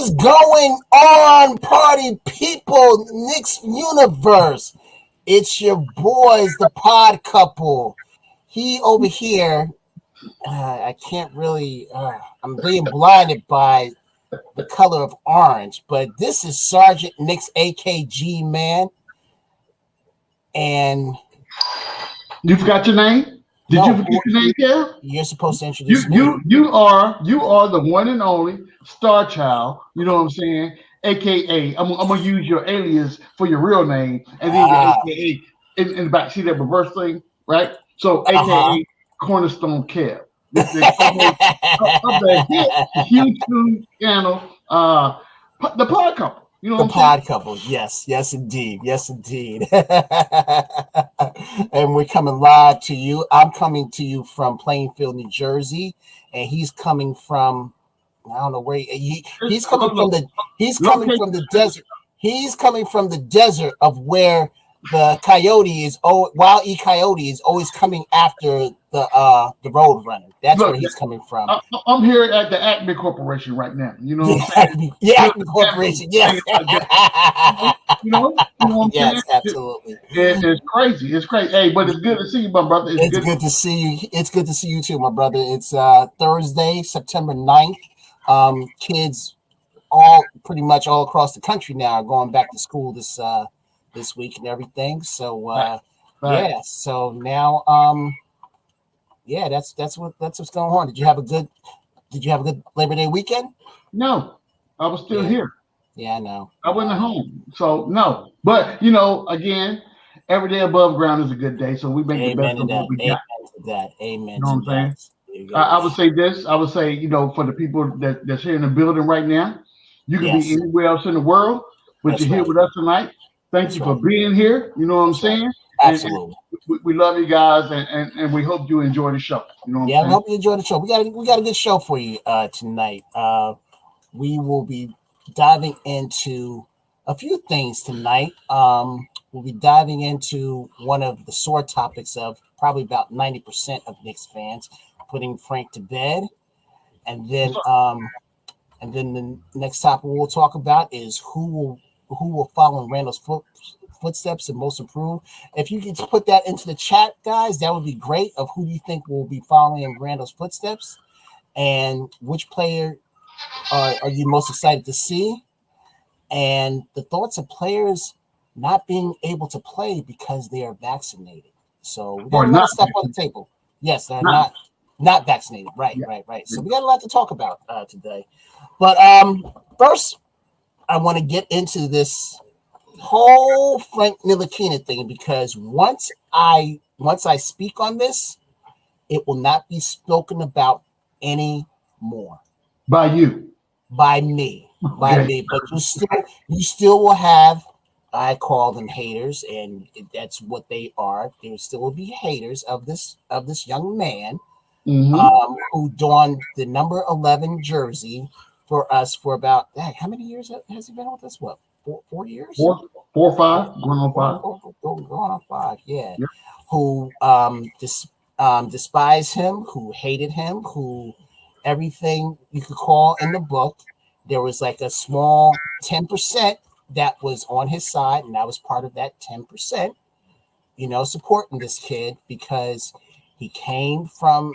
is going on, party people, Knicks universe? It's your boys, the pod couple. He over here, I can't really, I'm being blinded by the color of orange, but this is Sergeant Knicks AKG, man. And you forgot your name? Did you forget your name, Kev? You're supposed to introduce me. You are the one and only Star Child. You know what I'm saying? AKA, I'm gonna use your alias for your real name, and then your AKA in the back. See that reverse thing, right? So AKA Cornerstone Kev. This is of the hit YouTube channel, the Pod Couple. You know the Pod Couple, yes, indeed. And we're coming live to you. I'm coming to you from Plainfield, New Jersey, and he's coming from, I don't know where he's coming from the desert. He's coming from the desert of where the coyote is. Wild E. Coyote is always coming after the road runner. That's where he's coming from. I'm here at the Acme Corporation right now. You know what I'm saying? Acme Corporation. Yes. you know what I'm yes, saying? Absolutely. It's crazy. It's crazy. Hey, but it's good to see you, my brother. It's good to see you. It's good to see you too, my brother. It's Thursday, September 9th. Kids pretty much all across the country now are going back to school this week and everything. So yeah. So now that's what's going on. Did you have a good Labor Day weekend? No, I was still here. Yeah, I know. I wasn't home, so no. But again, every day above ground is a good day. So we make the best of what we got. Amen. You know what I'm saying? I would say this. I would say, for the people that's here in the building right now, you can be anywhere else in the world, but you're here with us tonight. Thank you for being here. You know what I'm saying? Absolutely. And we love you guys, and we hope you enjoy the show. You know what I'm saying? I hope you enjoy the show. We got a good show for you tonight. We will be diving into a few things tonight. We'll be diving into one of the sore topics of probably about 90% of Knicks fans, putting Frank to bed, and then the next topic we'll talk about is who will follow in Randall's footsteps and most improved. If you could put that into the chat, guys, that would be great. Of who do you think will be following in Randall's footsteps, and which player are you most excited to see, and the thoughts of players not being able to play because they are vaccinated. So we got a lot of stuff on the table. Yes, they're not vaccinated. Right. So we got a lot to talk about today. But first, I want to get into this whole Frank Ntilikina thing, because once I speak on this, it will not be spoken about anymore. By you. By me. But you still will have, I call them haters, and that's what they are. There still will be haters of this young man who donned the number 11 jersey for us for about, how many years has he been with us? What, 4 years? 4 or 5, going on 5. Going on 5, yeah. Yep. Who despised him, who hated him, who everything you could call in the book. There was like a small 10% that was on his side, and I was part of that 10%, supporting this kid, because he came from,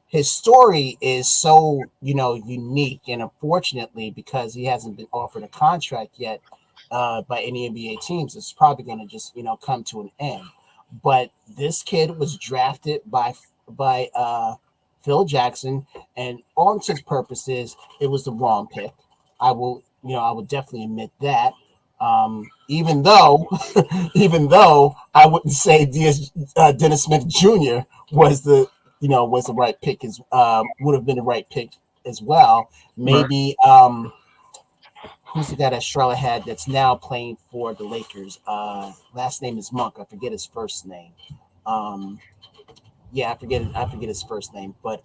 his story is so, unique, and unfortunately, because he hasn't been offered a contract yet by any NBA teams, it's probably going to just, come to an end. But this kid was drafted by Phil Jackson, and all intents and purposes, it was the wrong pick. I will definitely admit that. Even though I wouldn't say Dennis Smith Jr. was the right pick, would have been the right pick as well. Maybe who's the guy that Charlotte had that's now playing for the Lakers? Last name is Monk. I forget his first name. I forget his first name, but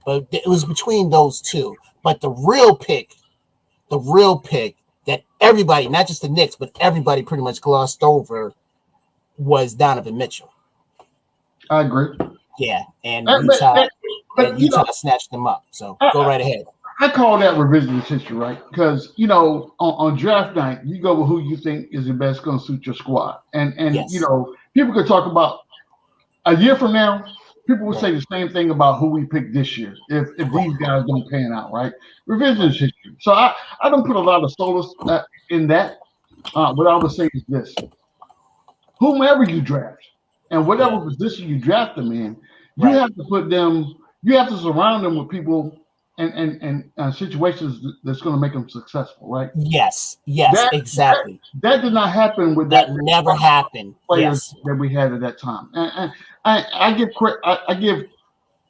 it was between those two. But the real pick that everybody, not just the Knicks, but everybody pretty much glossed over was Donovan Mitchell. I agree. Yeah, and Utah snatched him up. So go right ahead. I call that revisionist history, right? Because on draft night, you go with who you think is the best going to suit your squad, and Yes. people could talk about a year from now. People would Right. say the same thing about who we picked this year if these guys don't pan out, right? Revisionist history. So I don't put a lot of solace in that. What I would say is this: whomever you draft, and whatever position you draft them in, you Right. have to put them. You have to surround them with people and situations that's going to make them successcul, right? Yes. That Exactly. that did not happen with That never happened. players Yes. that we had at that time. And I give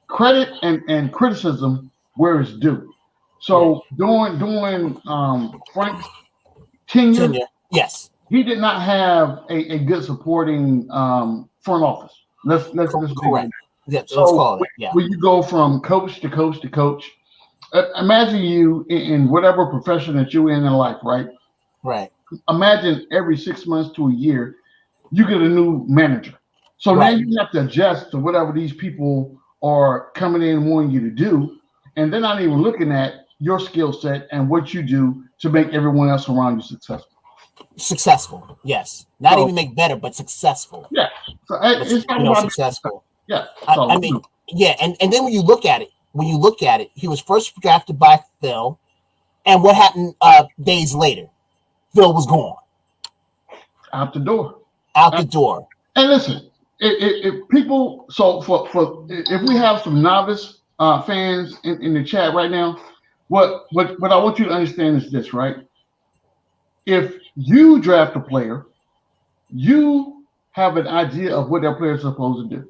credit and criticism where it's due. So during Frank's tenure, Yes. he did not have a good supporting front office. Let's Correct. Let's so call it. Yeah. when you go from coach to coach to coach, imagine you in whatever profession that you're in life, right? Right. Imagine every 6 months to a year, you get a new manager. So now you have to adjust to whatever these people are coming in wanting you to do, and they're not even looking at your skill set and what you do to make everyone else around you successful. Successful. Yes. Not even make better, but successful. Yeah. So it's not about successful. Yeah. So, I mean, yeah, and then when you look at it, he was first drafted by Phil, and what happened days later? Phil was gone. Out the door. Out the door. And listen, if people, so if we have some novice fans in the chat right now, what I want you to understand is this, right? If you draft a player, you have an idea of what that player is supposed to do.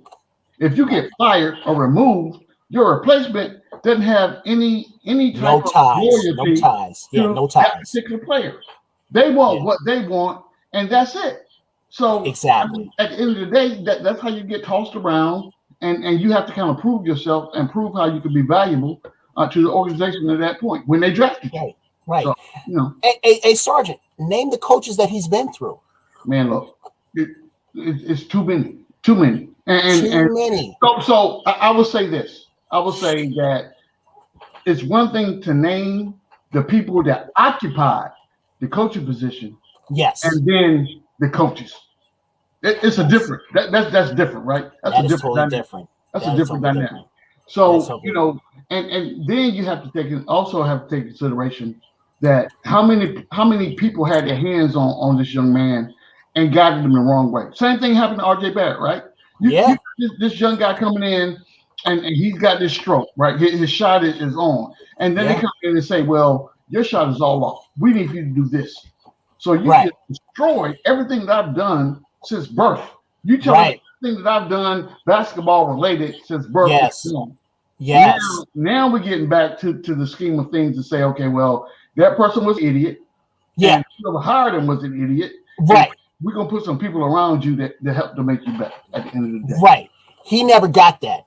If you get fired or removed, your replacement doesn't have any type of loyalty to that particular player. They want what they want, and that's it. So exactly. At the end of the day, that's how you get tossed around, and you have to kind of prove yourself and prove how you can be valuable to the organization at that point when they draft you. Right. So, Hey, Sergeant, name the coaches that he's been through. Man, look, it's too many. Too many. Too many. So I will say this. I will say that it's one thing to name the people that occupied the coaching position. Yes. And then the coaches. It's a different. That's different, right? That's a different dynamic. That's a different dynamic. So and then you have to take consideration that how many people had their hands on this young man and guided him the wrong way. Same thing happened to RJ Barrett, right? This young guy coming in and he's got this stroke, right? His shot is on. And then they come in and say, well, your shot is all off. We need you to do this. So you just destroyed everything that I've done since birth. You tell me everything that I've done basketball related since birth. Yes. Now we're getting back to the scheme of things to say, okay, well, that person was an idiot. Yeah. And whoever hired him was an idiot. Right. We're gonna put some people around you that help to make you better at the end of the day. Right. He never got that.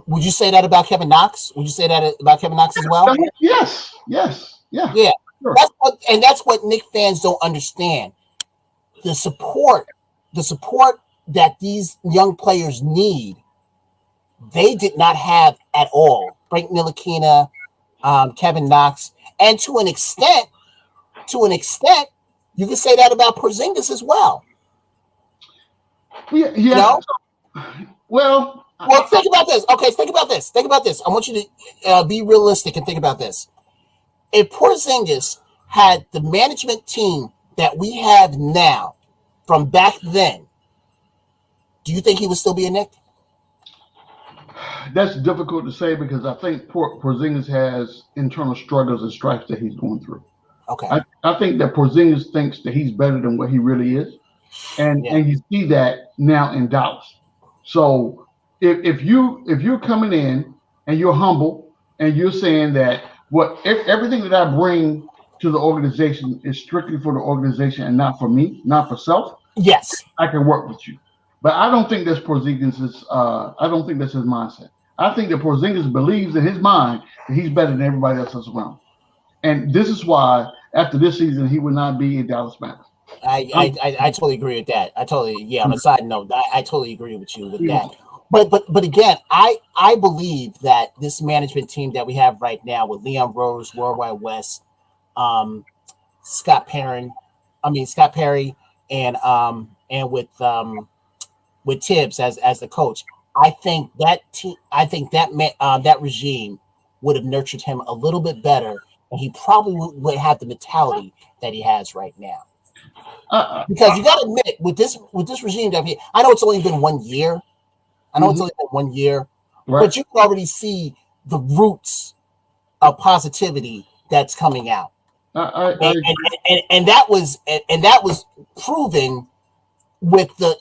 Would you say that about Kevin Knox? Would you say that about Kevin Knox as well? Yes. Yeah. Sure. That's what Knicks fans don't understand. The support that these young players need, they did not have at all. Frank Ntilikina, Kevin Knox, and to an extent, you can say that about Porzingis as well. Yeah. Well, think about this. Okay, think about this. I want you to be realistic and think about this. If Porzingis had the management team that we have now from back then, do you think he would still be a Knick? That's difficult to say because I think Porzingis has internal struggles and stripes that he's going through. Okay. I think that Porzingis thinks that he's better than what he really is. And you see that now in Dallas. So if you're coming in and you're humble and you're saying that everything that I bring to the organization is strictly for the organization and not for me, not for self. Yes, I can work with you, but I don't think that's Porzingis. I don't think that's his mindset. I think that Porzingis believes in his mind that he's better than everybody else that's around, and this is why after this season he will not be in Dallas Mavericks. I totally agree with that. On a side note, I totally agree with you with that. But again, I believe that this management team that we have right now with Leon Rose, Worldwide West, um, Scott Perry, and with Tibbs as the coach, I think that regime would have nurtured him a little bit better, and he probably would have the mentality that he has right now. Because you got to admit, with this regime that I know it's only been 1 year. I know it's only been 1 year, but you can already see the roots of positivity that's coming out, and that was proven with the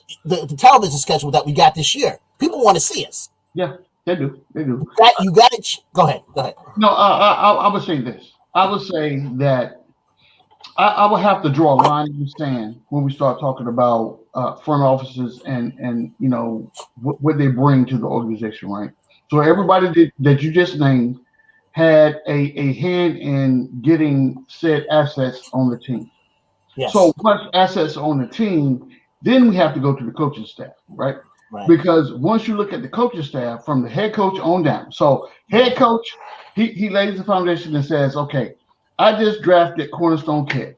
television schedule that we got this year. People want to see us. Yeah, they do. That you got to go ahead. No, I would say this. I would say that I would have to draw a line in the sand when we start talking about front offices and what they bring to the organization, right? So everybody that you just named had a hand in getting said assets on the team. Yes. So once assets on the team, then we have to go to the coaching staff, right? Because once you look at the coaching staff from the head coach on down, so head coach, he lays the foundation and says, okay, I just drafted Cornerstone Kev.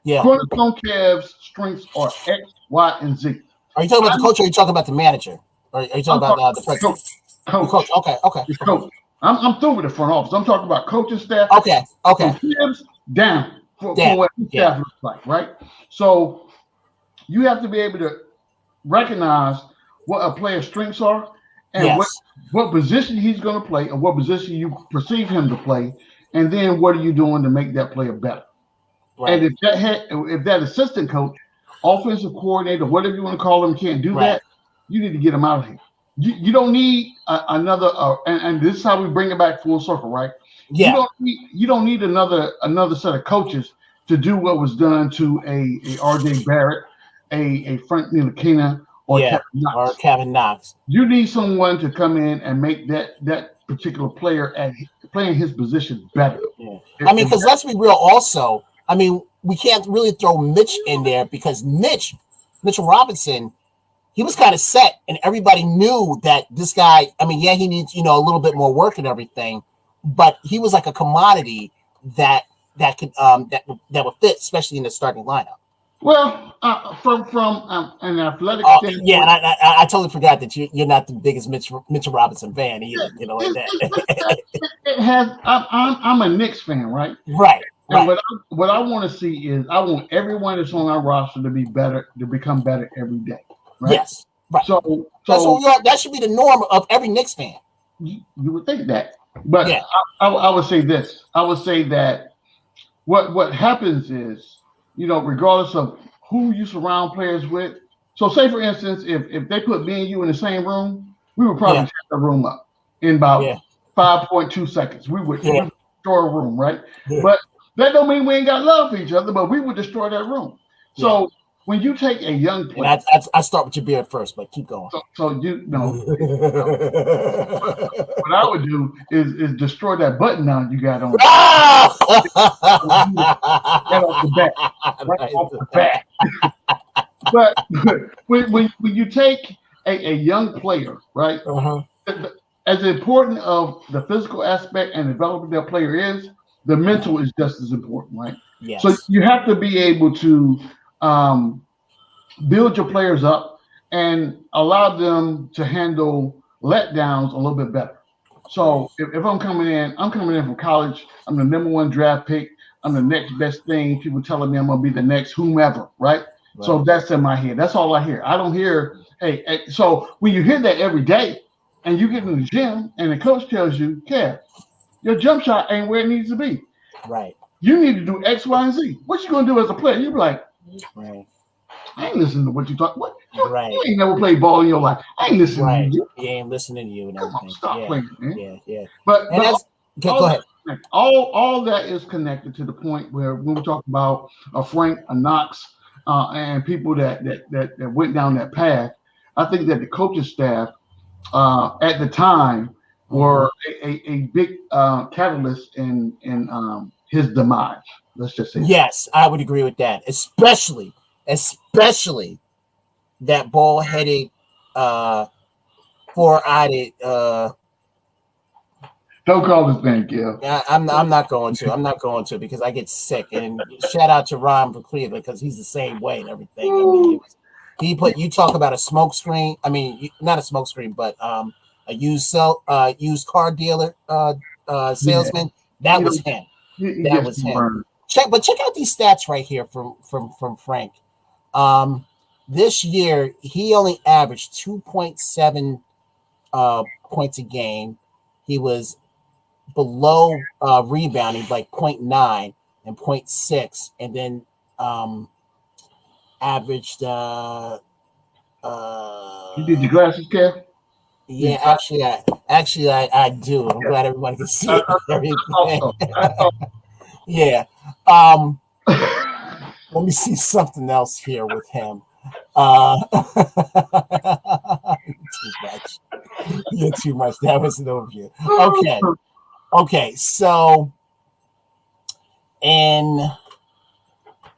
Yeah. Cornerstone Kev's strengths are X, Y, and Z. Are you talking about the coach or are you talking about the manager? Or are you talking about the president? Coach. Okay. The coach. I'm through with the front office. I'm talking about coaching staff. Okay. From Kev's down for what the staff looks like, right? So you have to be able to recognize what a player's strengths are and what position he's going to play and what position you perceive him to play, and then what are you doing to make that player better? Right. And if that assistant coach, offensive coordinator, whatever you want to call him, can't do that, you need to get him out of here. You don't need another, and this is how we bring it back full circle, right? Yeah. You don't need another set of coaches to do what was done to a RJ Barrett, a Frank Ntilikina, or Kevin Knox. You need someone to come in and make that particular player playing his position better. Yeah. Because let's be real also. We can't really throw Mitch in there because Mitchell Robinson, he was kind of set, and everybody knew that this guy. He needs a little bit more work and everything, but he was like a commodity that could that would fit, especially in the starting lineup. Well, from an athletic standpoint, and I totally forgot that you're not the biggest Mitchell Robinson fan either. It has. I'm a Knicks fan, right? Right. And what I want to see is I want everyone that's on our roster to be better, to become better every day. Right? Yes. Right. So that should be the norm of every Knicks fan. You would think that, but I would say this. I would say that what happens is, regardless of who you surround players with. So say for instance, if they put me and you in the same room, we would probably tear the room up in about 5.2 seconds. We would destroy a room, right? Yeah. But that don't mean we ain't got love for each other, but we would destroy that room. So when you take a young player, I start with your beard first, but keep going. So what I would do is destroy that button down you got on. Right off the bat. But when you take a young player, right? As important of the physical aspect and developing that player is, the mental is just as important, right? Yes. So you have to be able to build your players up and allow them to handle letdowns a little bit better. So if I'm coming in from college, I'm the number 1 draft pick, I'm the next best thing, people telling me I'm going to be the next whomever, right? So that's in my head. That's all I hear. I don't hear, hey, so when you hear that every day and you get in the gym and the coach tells you, Kev, your jump shot ain't where it needs to be. Right. You need to do X, Y, and Z. What you going to do as a player? You be like, I ain't listening to what you talk. What? You ain't never played ball in your life. I ain't listening to you. You ain't listening to you. And Come on, stop playing, man. Yeah. But go ahead. All that is connected to the point where when we talk about a Frank, a Knox, and people that went down that path, I think that the coaching staff at the time were a big catalyst in his demise. Let's just say. Yes, I would agree with that. Especially that ball-headed before I did. Don't call his name, Gil. I'm not going to. I'm not going to because I get sick. And shout out to Ron from Cleveland because he's the same way and everything. I mean, you talk about a smoke screen. I mean, not a smoke screen, but a used car dealer salesman. That was him. That was him. Check out these stats right here from Frank. This year he only averaged 2.7 points a game. He was below rebounding, like 0.9 and 0.6, and then averaged. You did the glasses, Kev? Yeah, actually, I do. I'm glad everybody can see it. Yeah. Let me see something else here with him. Too much. You're too much. That was an overview. Okay. So, and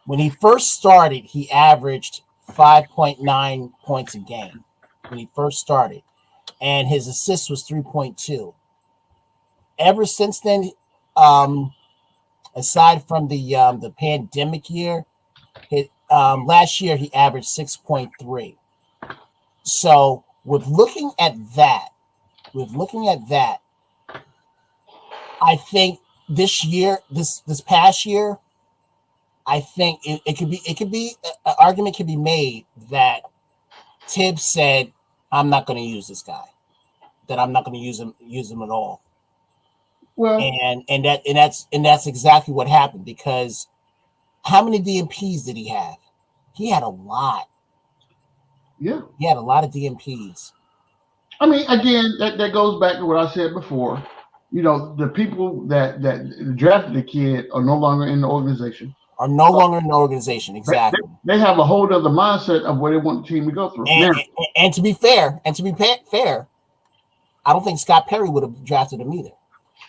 when he first started, he averaged 5.9 points a game when he first started, and his assist was 3.2. Ever since then, aside from the pandemic year, last year he averaged 6.3. So with looking at that, I think this past year, I think it could be an argument could be made that Tibbs said, "I'm not going to use this guy. That I'm not going to use him at all." Well, and that's exactly what happened because how many DMPs did he have? He had a lot. Yeah, he had a lot of DMPs. I mean, again, that goes back to what I said before. You know, the people that drafted the kid are no longer in the organization. Exactly. They have a whole other mindset of what they want the team to go through. And to be fair, I don't think Scott Perry would have drafted him either.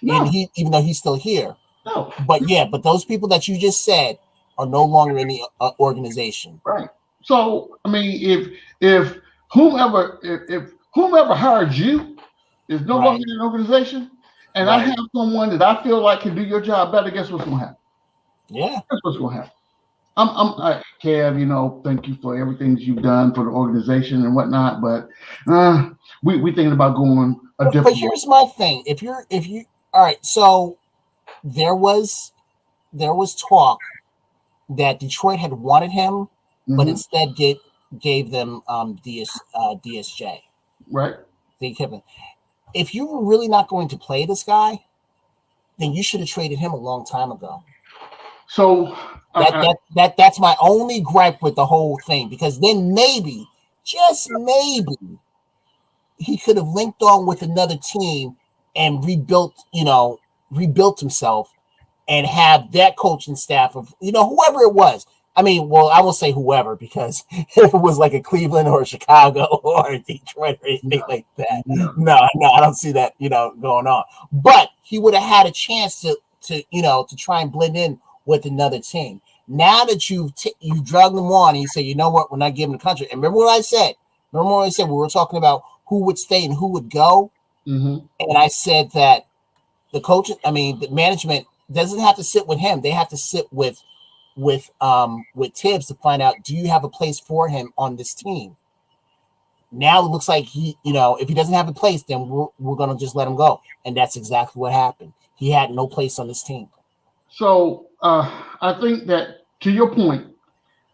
No. And even though he's still here. No. But those people that you just said are no longer in the organization. Right. So I mean, if whomever hired you is no longer in the organization, and I have someone that I feel like can do your job better, guess what's going to happen? Yeah. That's what's going to happen. Kev, you know, thank you for everything that you've done for the organization and whatnot, but we thinking about going a different way. But here's my thing. If you all right, so there was talk that Detroit had wanted him, but instead gave them DSJ. Right. They kept him. If you were really not going to play this guy, then you should have traded him a long time ago. So that's my only gripe with the whole thing, because then maybe, just maybe, he could have linked on with another team and rebuilt himself and have that coaching staff of, whoever it was. I mean, well, I will say whoever, because if it was like a Cleveland or a Chicago or a Detroit or anything like that, no, I don't see that, going on. But he would have had a chance to try and blend in with another team. Now that you've drugged them on and you say, you know what, we're not giving the country. And remember what I said? We were talking about who would stay and who would go. Mm-hmm. And I said that the management doesn't have to sit with him. They have to sit with Tibbs to find out, do you have a place for him on this team? Now it looks like if he doesn't have a place, then we're going to just let him go. And that's exactly what happened. He had no place on this team. So I think that, to your point,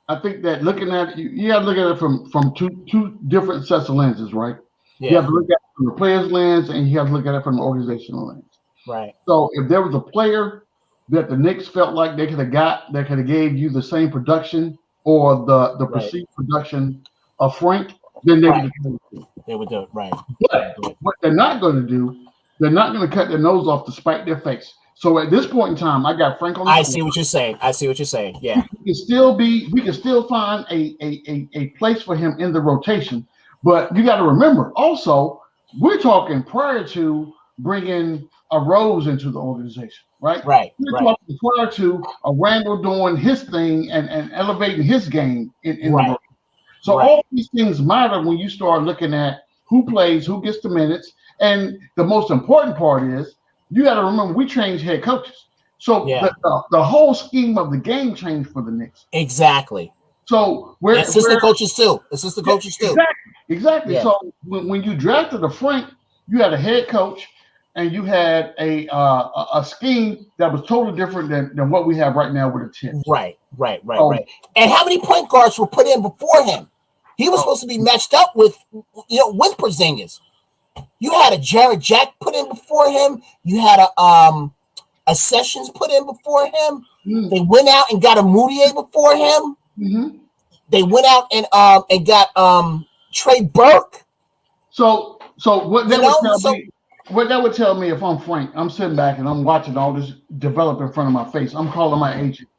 I think that looking at it, you have to look at it from two different sets of lenses, right? Yeah. You have to look at it from the player's lens, and you have to look at it from the organizational lens. Right. So if there was a player that the Knicks felt like they could have gave you the same production or the perceived production of Frank, then they would do it. Right. But what they're not going to do, they're not going to cut their nose off to spite their face. So at this point in time, I got Frank on the I see what you're saying. Yeah. We can still find a place for him in the rotation. But you got to remember, also, we're talking prior to bringing a Rose into the organization, right? Right. We're talking prior to a Randall doing his thing and elevating his game in the rotation. So all these things matter when you start looking at who plays, who gets the minutes, and the most important part is you got to remember we change head coaches, so the whole scheme of the game changed for the Knicks. Exactly. So assistant coaches too. Exactly. Yeah. So when you drafted a Frank, you had a head coach, and you had a scheme that was totally different than what we have right now with the Tips. Right. And how many point guards were put in before him? He was supposed to be matched up with Porzingis. You had a Jared Jack put in before him. You had a Sessions put in before him. Mm. They went out and got a Moutier before him. Mm-hmm. They went out and got Trey Burke. So what that would tell me if I'm Frank, I'm sitting back and I'm watching all this develop in front of my face. I'm calling my agent.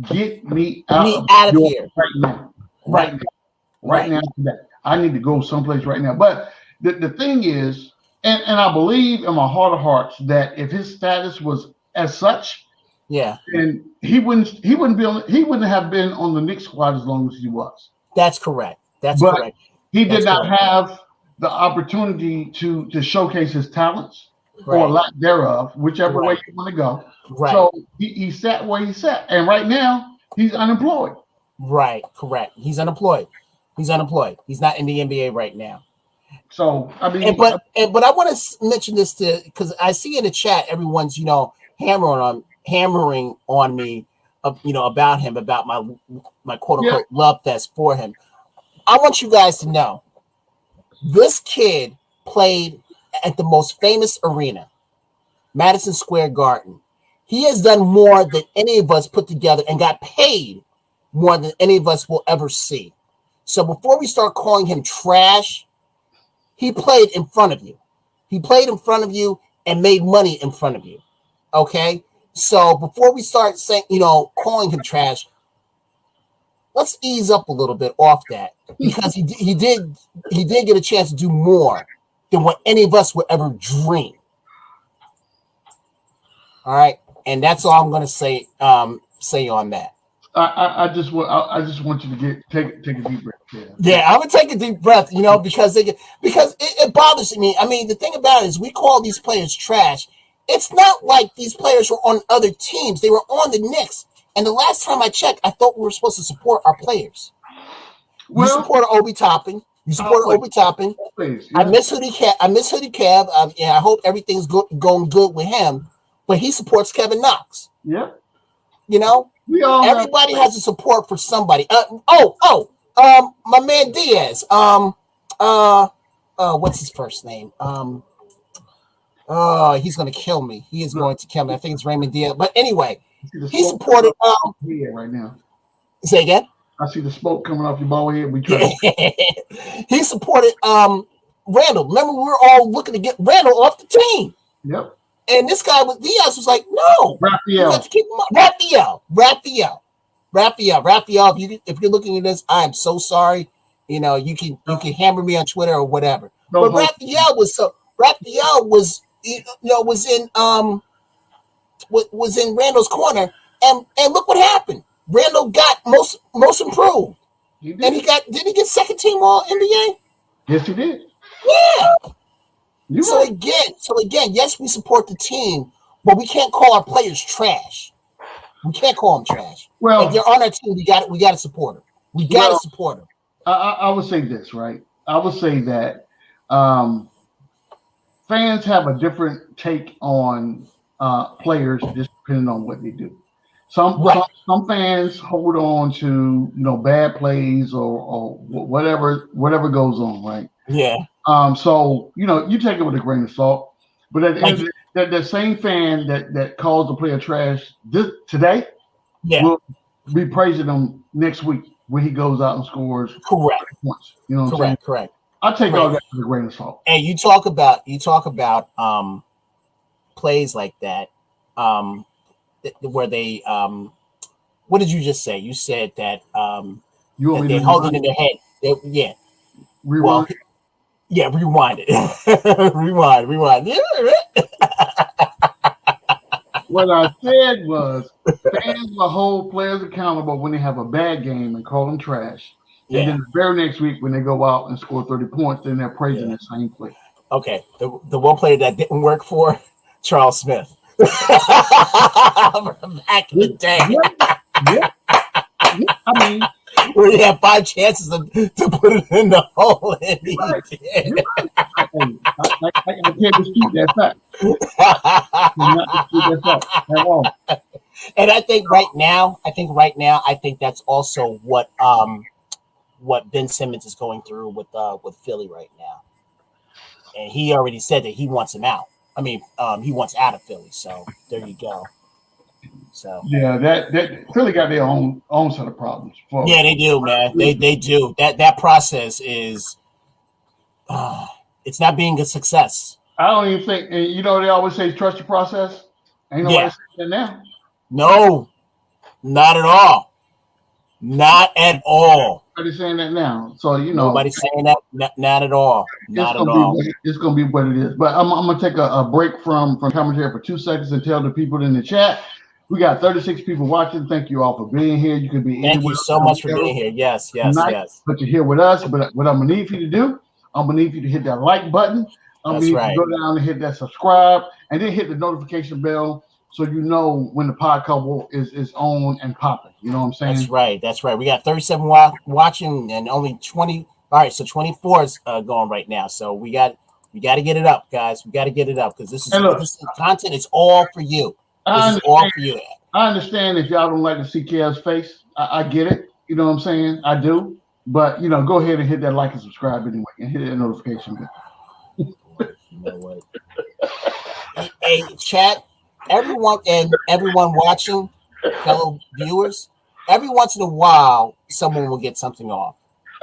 Get me out of here right now. Right now today. I need to go someplace right now. But the thing is, and I believe in my heart of hearts that if his status was as such, then he wouldn't have been on the Knicks squad as long as he was. That's correct. Correct. He did not have the opportunity to showcase his talents or lack thereof, whichever way you want to go. Right. So he sat where he sat, and right now he's unemployed. Right. Correct. He's unemployed. He's not in the NBA right now. So I mean, but I want to mention this because I see in the chat everyone's hammering on me, about him, about my quote unquote love fest for him. I want you guys to know this kid played at the most famous arena, Madison Square Garden. He has done more than any of us put together and got paid more than any of us will ever see. So before we start calling him trash, he played in front of you. He played in front of you and made money in front of you. Okay? So before we start saying, calling him trash, let's ease up a little bit off that, because he did get a chance to do more than what any of us would ever dream. All right, and that's all I'm going to say on that. I just want you to take a deep breath. Yeah, I'm gonna take a deep breath, because it bothers me. I mean, the thing about it is we call these players trash. It's not like these players were on other teams; they were on the Knicks. And the last time I checked, I thought we were supposed to support our players. You supported Obi Toppin. Please, yeah. I miss Hoodie Kev. I hope everything's going good with him. But he supports Kevin Knox. Yeah. Everybody has a support for somebody. My man Diaz. What's his first name? He's gonna kill me. He is going to kill me. I think it's Raymond Diaz. But anyway, he supported right now. Say again? I see the smoke coming off your bald head. He supported Randall. Remember, we were all looking to get Randall off the team. Yep. And this guy with Diaz was like, no. Raphael. Got to keep him up. Raphael. If you're looking at this, I am so sorry. You can hammer me on Twitter or whatever. But Raphael was in Randall's corner, and look what happened. Randall got most improved. And he get second team All NBA? Yes, he did. Yeah. So again, yes, we support the team, but we can't call our players trash. We can't call them trash. Well, if they're on our team, we got to support them. We got to support them. I would say this, right? I would say that fans have a different take on players just depending on what they do. Some fans hold on to bad plays or whatever goes on, right? Yeah. So you take it with a grain of salt, but at the end of that same fan that calls the player trash today, will be praising him next week when he goes out and scores. Correct. Points. You know what I'm saying? Correct. I take all that with a grain of salt. And you talk about plays like that, where they what did you just say? You said that that they hold it in their head. Rewind. Rewind it. rewind. What I said was fans will hold players accountable when they have a bad game and call them trash. And then the very next week, when they go out and score 30 points, then they're praising that same play. Okay, the one player that didn't work for Charles Smith back in the day. Yeah. I mean, where he had 5 chances to put it in the hole, and he did. I can't dispute that fact. Cannot dispute that fact at all. And I think right now, I think that's also what Ben Simmons is going through with Philly right now. And he already said that he wants him out. I mean, he wants out of Philly. So there you go. So yeah, that Philly got their own set of problems. Yeah, they do, man. They do. That process is it's not being a success. I don't even think, and you know, they always say trust the process. Ain't nobody saying that now. No, not at all. Not at all. Nobody's saying that now. So you know, nobody's saying that. Not at all. Not at all. It's gonna be what it is. But I'm gonna take a break from commentary for 2 seconds and tell the people in the chat. We got 36 people watching. Thank you all for being here. You could be Thank you so much for being here. Yes. But you're here with us. But what I'm gonna need for you to do, I'm gonna need you to hit that like button. I'm gonna need you to go down and hit that subscribe, and then hit the notification bell so you know when the podcast is on and popping. You know what I'm saying? That's right. We got 37 watching and only 20. All right, so 24 is going right now. So we got to get it up, guys. We got to get it up because this is content. It's all for you. This is all for you. I understand if y'all don't like to see Kev's face. I get it. You know what I'm saying? I do. But you know, go ahead and hit that like and subscribe anyway, and hit that notification bell. You know what? Hey, chat. Everyone watching, fellow viewers, every once in a while, someone will get something off,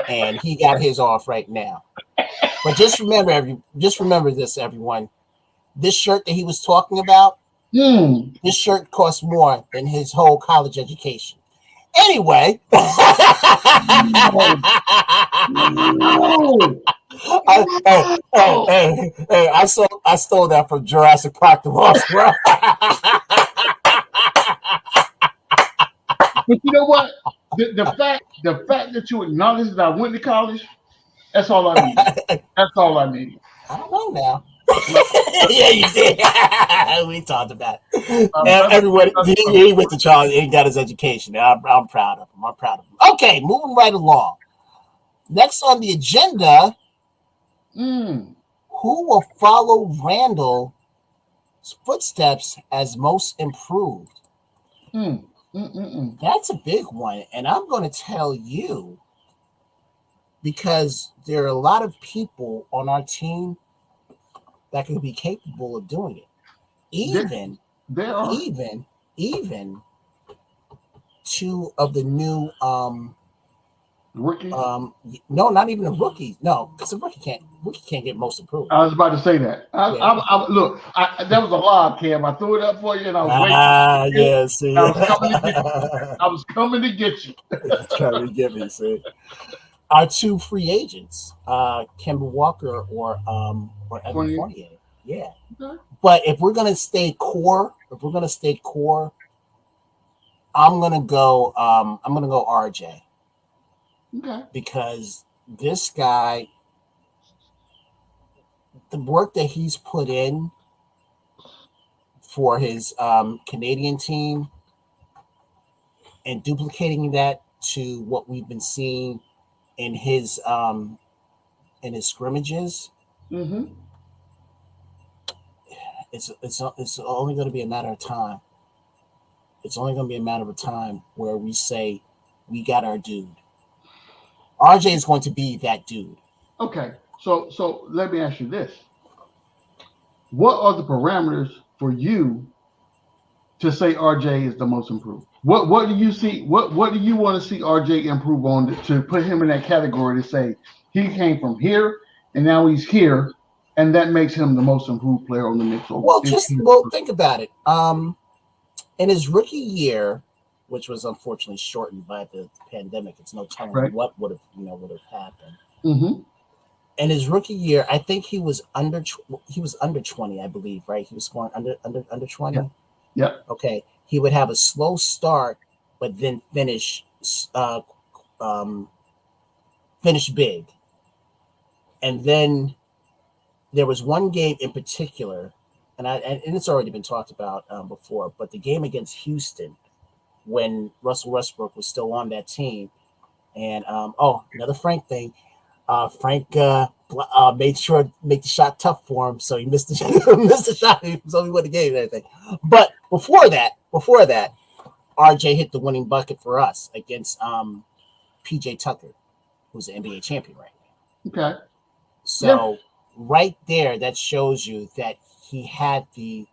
and he got his off right now. But just remember this, everyone. This shirt that he was talking about, this shirt costs more than his whole college education. Anyway, I stole that from Jurassic Park: The Lost World. But you know what? The fact that you acknowledge that I went to college, that's all I need. That's all I need. I don't know now. Yeah, you did. We talked about it. Everyone, he went to college and got his education. I'm proud of him. Okay, moving right along. Next on the agenda, who will follow Randall's footsteps as most improved? That's a big one, and I'm going to tell you because there are a lot of people on our team that could be capable of doing it. Even 2 of the new rookies. No, not even a rookie. No, because a rookie can't get most improved. I was about to say that. Look, that was a lob, Cam. I threw it up for you, and I was waiting. Yeah, see, I was coming to get you. Trying to get me, see. Our 2 free agents, Kemba Walker or Evan Fournier. Yeah. Okay. But if we're gonna stay core, I'm gonna go RJ. Okay. Because this guy, the work that he's put in for his Canadian team and duplicating that to what we've been seeing in his scrimmages, it's only going to be a matter of time. It's only going to be a matter of time where we say we got our dude. RJ is going to be that dude. Okay, so let me ask you this: what are the parameters for you to say RJ is the most improved? What do you see? What do you want to see RJ improve on to put him in that category to say he came from here and now he's here, and that makes him the most improved player on the Knicks? Well, think about it. In his rookie year, which was unfortunately shortened by the pandemic, it's no telling what would have happened. In his rookie year, I think he was under 20, I believe, right? He was scoring under 20. Yeah. Okay. He would have a slow start, but then finish finished big. And then there was one game in particular, and it's already been talked about before, but the game against Houston when Russell Westbrook was still on that team. And another Frank thing. Frank made sure to make the shot tough for him, so he missed the shot, so he won the game and everything. But before that, RJ hit the winning bucket for us against PJ Tucker, who's an NBA champion right now. Okay. So right there, that shows you that he had the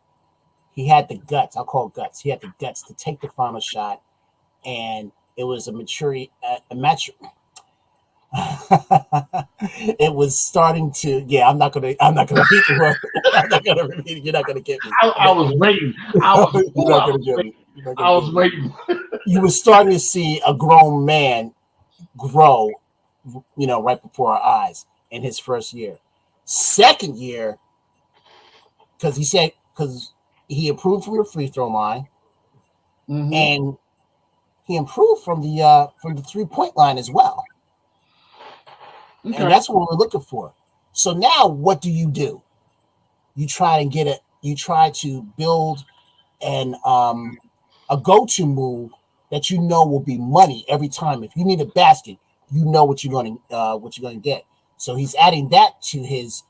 guts. I'll call it guts. He had the guts to take the final shot, and it was a maturity, a match. It was starting to. Yeah, I'm not gonna repeat the word. I'm not gonna repeat it. You're not gonna get me. I was waiting. I was waiting. You were starting to see a grown man grow, right before our eyes in his first year. Second year, because he improved from the free throw line, and he improved from the 3-point line as well. Okay. And that's what we're looking for. So now what do? You try to build a go-to move that will be money every time. If you need a basket, you know what you're going to get. So he's adding that to his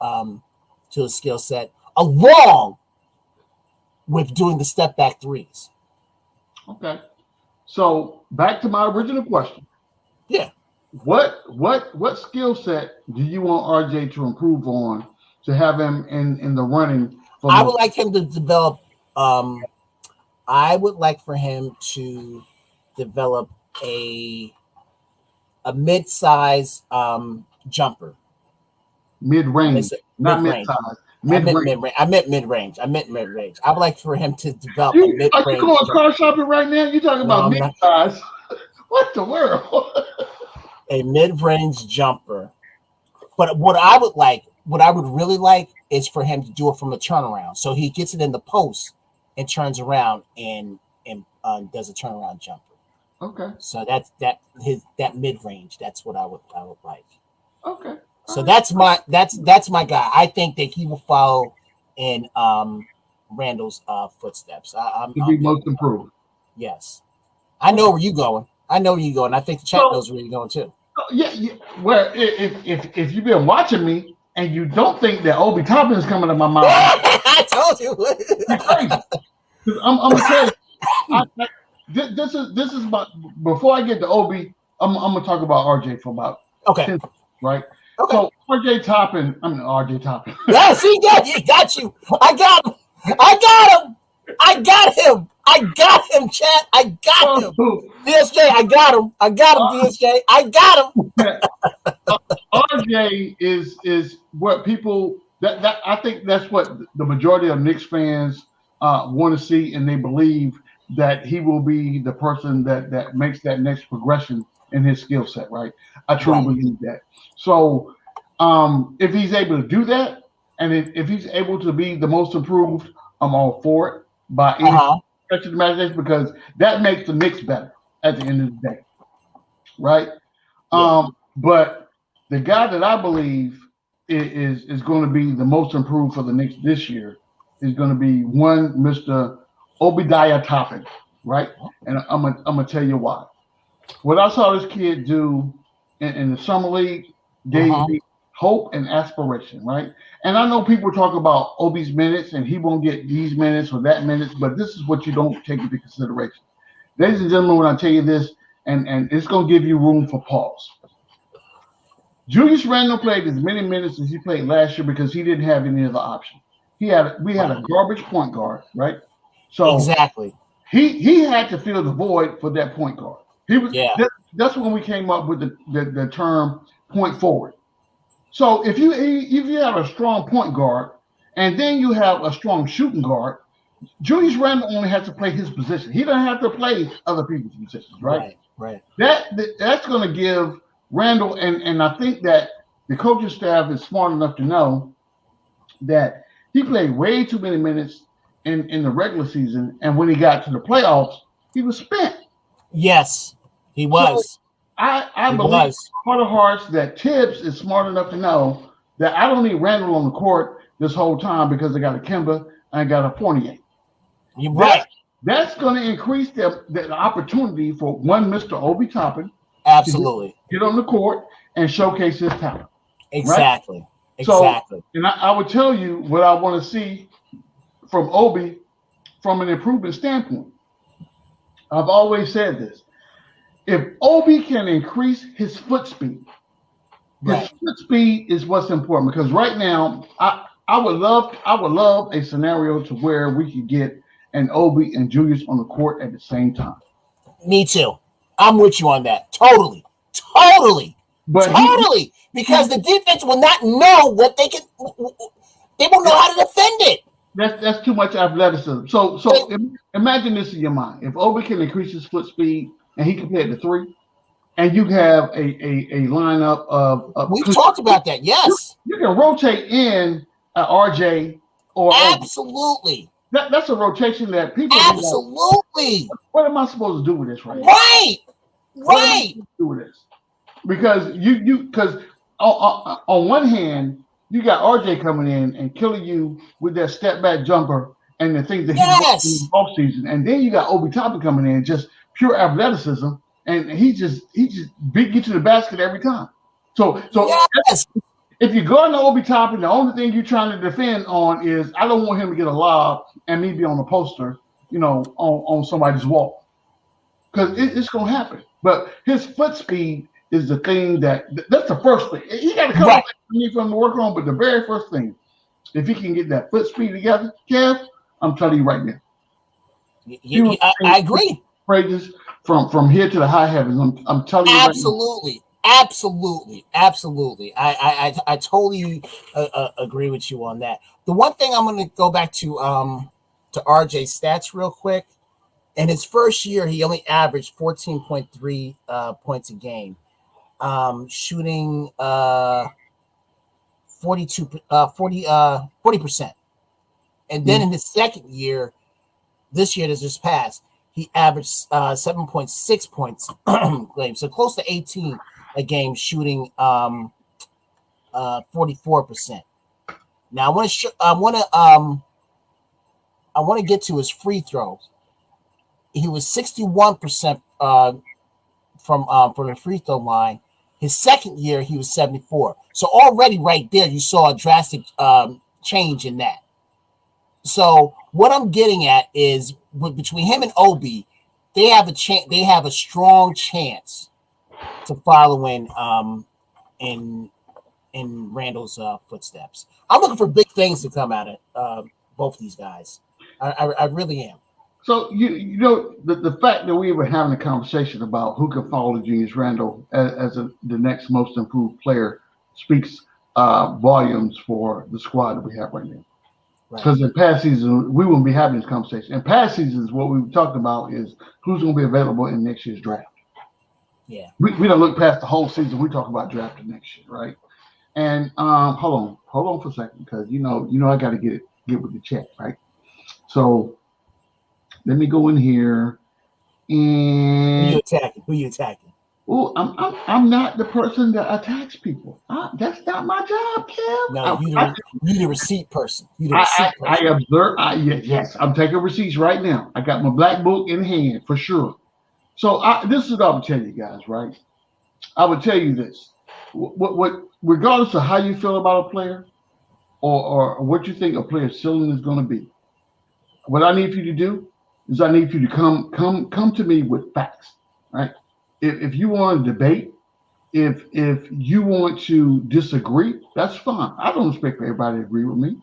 skill set, along with doing the step back threes. Okay. So back to my original question. Yeah. What skill set do you want RJ to improve on to have him in the running? I would like him to develop. I would like for him to develop a mid-size jumper. Mid-range, not mid-size. I meant mid-range. I would like for him to develop a mid-range. Are you going car shopping right now? You're talking about mid-size. What the world? A mid-range jumper. But what I would really like is for him to do it from a turnaround. So he gets it in the post and turns around and does a turnaround jumper. Okay. So that mid-range. That's what I would like. Okay. So that's my guy. I think that he will follow in Randall's footsteps. To be most improved. Yes. I know where you're going. I think the chat knows where you're going too. Yeah. Well, if you've been watching me and you don't think that Obi Toppin is coming to my mouth, I told you. You're crazy. I'm gonna tell you. This is about before I get to Obi. I'm gonna talk about RJ for about 10 seconds, right? Okay. So RJ Toppin. Yeah, see, got you. I got him, chat. I got him. DSJ, I got him, DSJ. I got him. RJ is what people that I think that's what the majority of Knicks fans want to see, and they believe that he will be the person that makes that next progression in his skill set, right? I truly believe that. So if he's able to do that, and if he's able to be the most improved, I'm all for it by any stretch of the imagination, because that makes the Knicks better at the end of the day, right? Yeah. But the guy that I believe is going to be the most improved for the Knicks this year is going to be one Mr. Obi Toppin, right? And I'm gonna tell you why. What I saw this kid do in the summer league gave me hope and aspiration, right? And I know people talk about Obi's minutes and he won't get these minutes or that minutes, but this is what you don't take into consideration. Ladies and gentlemen, when I tell you this, and it's going to give you room for pause. Julius Randle played as many minutes as he played last year because he didn't have any other option. We had a garbage point guard, right? So exactly. He had to fill the void for that point guard. That's when we came up with the term point forward. So if you have a strong point guard and then you have a strong shooting guard, Julius Randle only has to play his position. He doesn't have to play other people's positions, right? Right. That's going to give Randle, and I think that the coaching staff is smart enough to know that he played way too many minutes in the regular season, and when he got to the playoffs, he was spent. Yes, he was. I He believe in was. my heart of hearts that Tibbs is smart enough to know that I don't need Randall on the court this whole time because I got a Kemba and I got a Fournier. You're right. That's going to increase the opportunity for one Mr. Obi Toppin Absolutely. to get on the court and showcase his talent. Exactly. Right? Exactly. So, and I would tell you what I want to see from Obi from an improvement standpoint. I've always said this. If Obi can increase his foot speed, his foot speed is what's important because right now I would love a scenario to where we could get an Obi and Julius on the court at the same time. Me too. I'm with you on that. Totally. But Because the defense will not know what they can. They won't know how to defend it. That's too much athleticism. So imagine this in your mind. If Obi can increase his foot speed and he can play at the three, and you have a lineup of we've talked about that. Yes, you can rotate in RJ or absolutely. Obi. That's a rotation that people absolutely. Like, what am I supposed to do with this right now? Right. What am I supposed to do with this? Because because on one hand you got RJ coming in and killing you with that step back jumper and the things that he's in the off season, and then you got Obi Toppin coming in just pure athleticism, and he just beat you to the basket every time. So if you go into Obi Toppin, the only thing you're trying to defend on is I don't want him to get a lob and me be on a poster, on somebody's wall, because it's gonna happen. But his foot speed is the thing that's the first thing. He got a couple things we need for him to work on, but the very first thing, if he can get that foot speed together, Kev, I'm telling you right now. I agree. Praises from here to the high heavens. I'm telling you. Absolutely. Right Absolutely. I totally agree with you on that. The one thing I'm going to go back to RJ's stats real quick. In his first year, he only averaged 14.3 points a game, shooting 40%. And then in his second year, this year that just passed, he averaged 7.6 points a game, so close to 18 a game, shooting 44%. Now I want to get to his free throws. He was 61% from the free throw line. His second year, he was 74. So already right there, you saw a drastic change in that. So what I'm getting at is between him and Obi, they have a chance. They have a strong chance to follow in Randall's footsteps. I'm looking for big things to come out of both these guys. I really am. So the fact that we were having a conversation about who could follow Julius Randle as the next most improved player speaks volumes for the squad that we have right now. Because in past seasons, we wouldn't be having this conversation. In past seasons, what we've talked about is who's going to be available in next year's draft. Yeah. We don't look past the whole season. We talk about drafting next year, right? And hold on for a second, because I got to get with the chat, right? So let me go in here and who you attacking? Oh, I'm not the person that attacks people. That's not my job, Kev. No, you the receipt person. I observe. Yes, I'm taking receipts right now. I got my black book in hand for sure. So this is what I would tell you guys, right? I would tell you this: what regardless of how you feel about a player, or what you think a player's ceiling is going to be, what I need for you to do is I need for you to come to me with facts, right? If you want to debate, if you want to disagree, that's fine. I don't expect everybody to agree with me.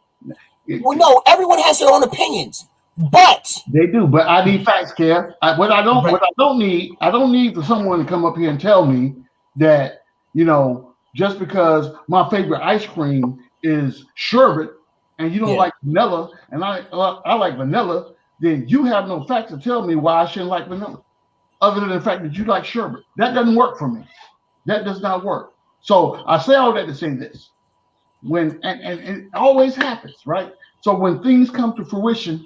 Well, no, everyone has their own opinions, but they do. But I need facts, Kev. What I don't need for someone to come up here and tell me that just because my favorite ice cream is sherbet and you don't like vanilla, and I like vanilla, then you have no facts to tell me why I shouldn't like vanilla. Other than the fact that you like sherbet. That doesn't work for me. That does not work. So I say all that to say this. And it always happens, right? So when things come to fruition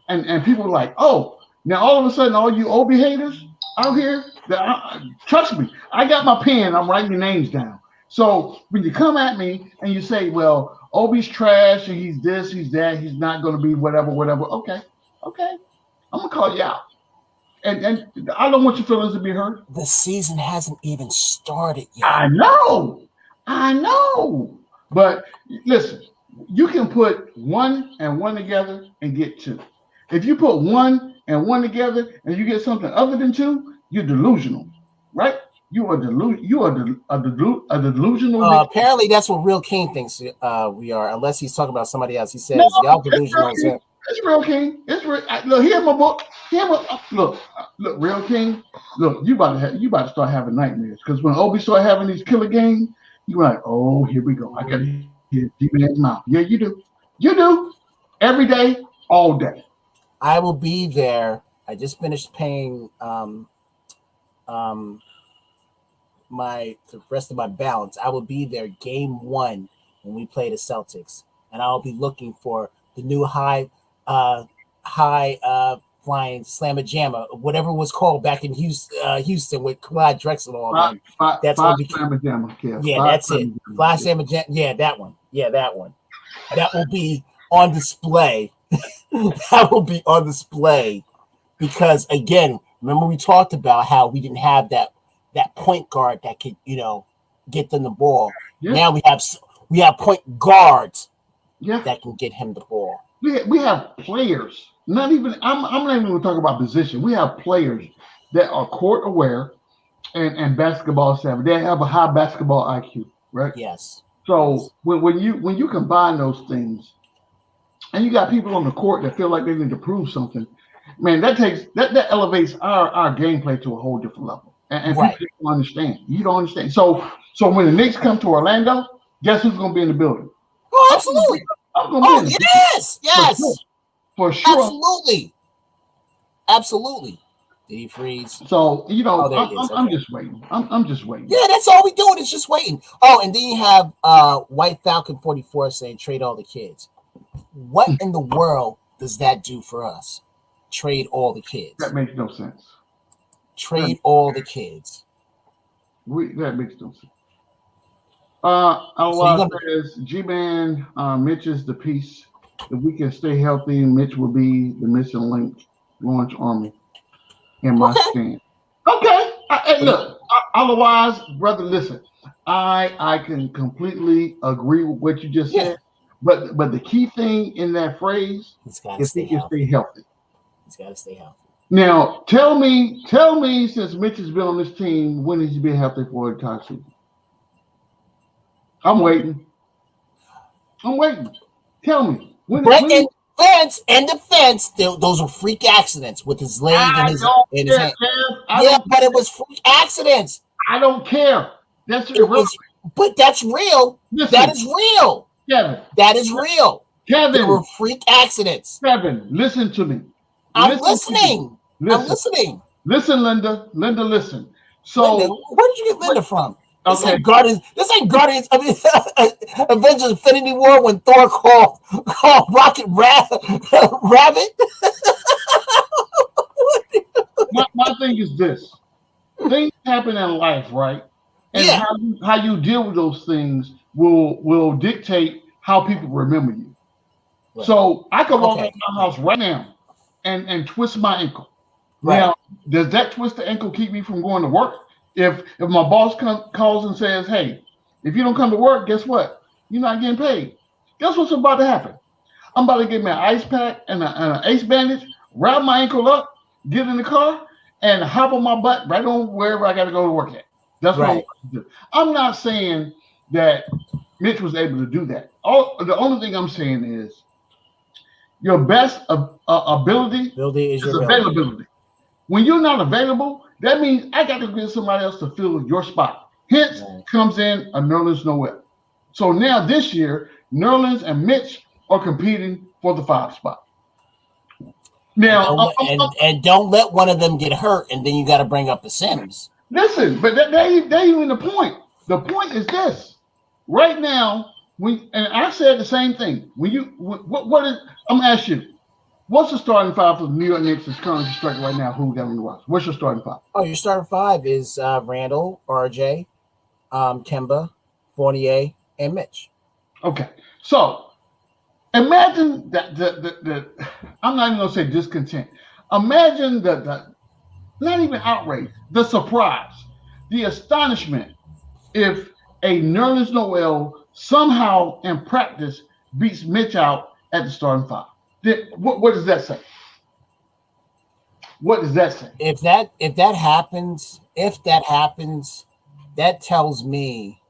and people are like, oh, now all of a sudden all you Obi haters, out here. Trust me, I got my pen. I'm writing your names down. So when you come at me and you say, "Well, Obi's trash and he's this, he's that, he's not going to be whatever." Okay, I'm gonna call you out. And I don't want your feelings to be hurt. The season hasn't even started yet. I know. But listen, you can put 1 and 1 together and get 2. If you put 1 and 1 together and you get something other than 2, you're delusional, right? You are a delusional. Apparently, that's what Real King thinks we are. Unless he's talking about somebody else. He says y'all delusional. It's Real King. It's real. Look, here's my book. Look, Real King. Look, you about to start having nightmares because when Obi start having these killer games, you're like, oh, here we go. I got to hear D-Man's mouth. Yeah, you do. You do. Every day, all day. I will be there. I just finished paying the rest of my balance. I will be there game 1 when we play the Celtics, and I'll be looking for the new high flying slammer jammer, whatever it was called back in Houston with Clyde Drexler. That's what slammer jammer. Yeah, that's it. Fly slammer jammer. Yeah, that one. That will be on display. That will be on display because again, remember we talked about how we didn't have that point guard that could get them the ball. Yeah. Now we have point guards that can get him the ball. We have players. I'm not even going to talk about position. We have players that are court aware and basketball savvy. They have a high basketball IQ, right? Yes. So when you combine those things, and you got people on the court that feel like they need to prove something, man, that elevates our gameplay to a whole different level. And people don't understand. You don't understand. So when the Knicks come to Orlando, guess who's going to be in the building? Oh, absolutely. Yes. For sure. Absolutely. Did he freeze? So, I'm just waiting. I'm just waiting. Yeah, that's all we doing is just waiting. Oh, and then you have White Falcon 44 saying trade all the kids. What in the world does that do for us? Trade all the kids. That makes no sense. Trade all the kids. That makes no sense. Allah says, G-Man, Mitch is the piece. If we can stay healthy, Mitch will be the missing link. Launch Army in my stand. Okay. Look, otherwise, brother, listen. I can completely agree with what you just said. But the key thing in that phrase is he can stay healthy. He's got to stay healthy. Now, tell me, since Mitch has been on this team, when has he been healthy for the entire season? I'm waiting. Tell me. In defense, those were freak accidents with his leg and his hand. But it was freak accidents. I don't care. That's irrelevant. But that's real. Listen, that is real. Kevin. That is real. Kevin. There were freak accidents. Kevin, listen to me. I'm listening. Listen, Linda. Linda, listen. So Linda, where did you get Linda from? This ain't Guardians. I mean, Avengers Infinity War when Thor called Rocket Rabbit. my thing is this: things happen in life, right? And how you deal with those things will dictate how people remember you. Right. So I could walk out of my house right now and twist my ankle. Right. Now, does that twist the ankle keep me from going to work? If my boss calls and says, hey, if you don't come to work, guess what? You're not getting paid. Guess what's about to happen? I'm about to get me an ice pack and an ace bandage, wrap my ankle up, get in the car, and hop on my butt right on wherever I got to go to work at. That's what I'm going to do. I'm not saying that Mitch was able to do that. The only thing I'm saying is your best ability is availability. When you're not available, that means I got to get somebody else to fill your spot. Hence comes in a Nerlens Noel. So now this year, Nerlens and Mitch are competing for the 5 spot. Now, and don't let one of them get hurt, and then you got to bring up the Sims. Listen, but that ain't even the point. The point is this: right now, and I said the same thing. When what is? I'm gonna ask you, What's the starting five for the New York Knicks that's currently constructed right now? Who we got on the roster? What's your starting five? Oh, your starting five is Randall, RJ, Kemba, Fournier, and Mitch. Okay, so imagine that the I'm not even gonna say discontent. Imagine the not even outrage, the surprise, the astonishment if a Nerlens Noel somehow in practice beats Mitch out at the starting five. What does that say? What does that say? If that happens, that tells me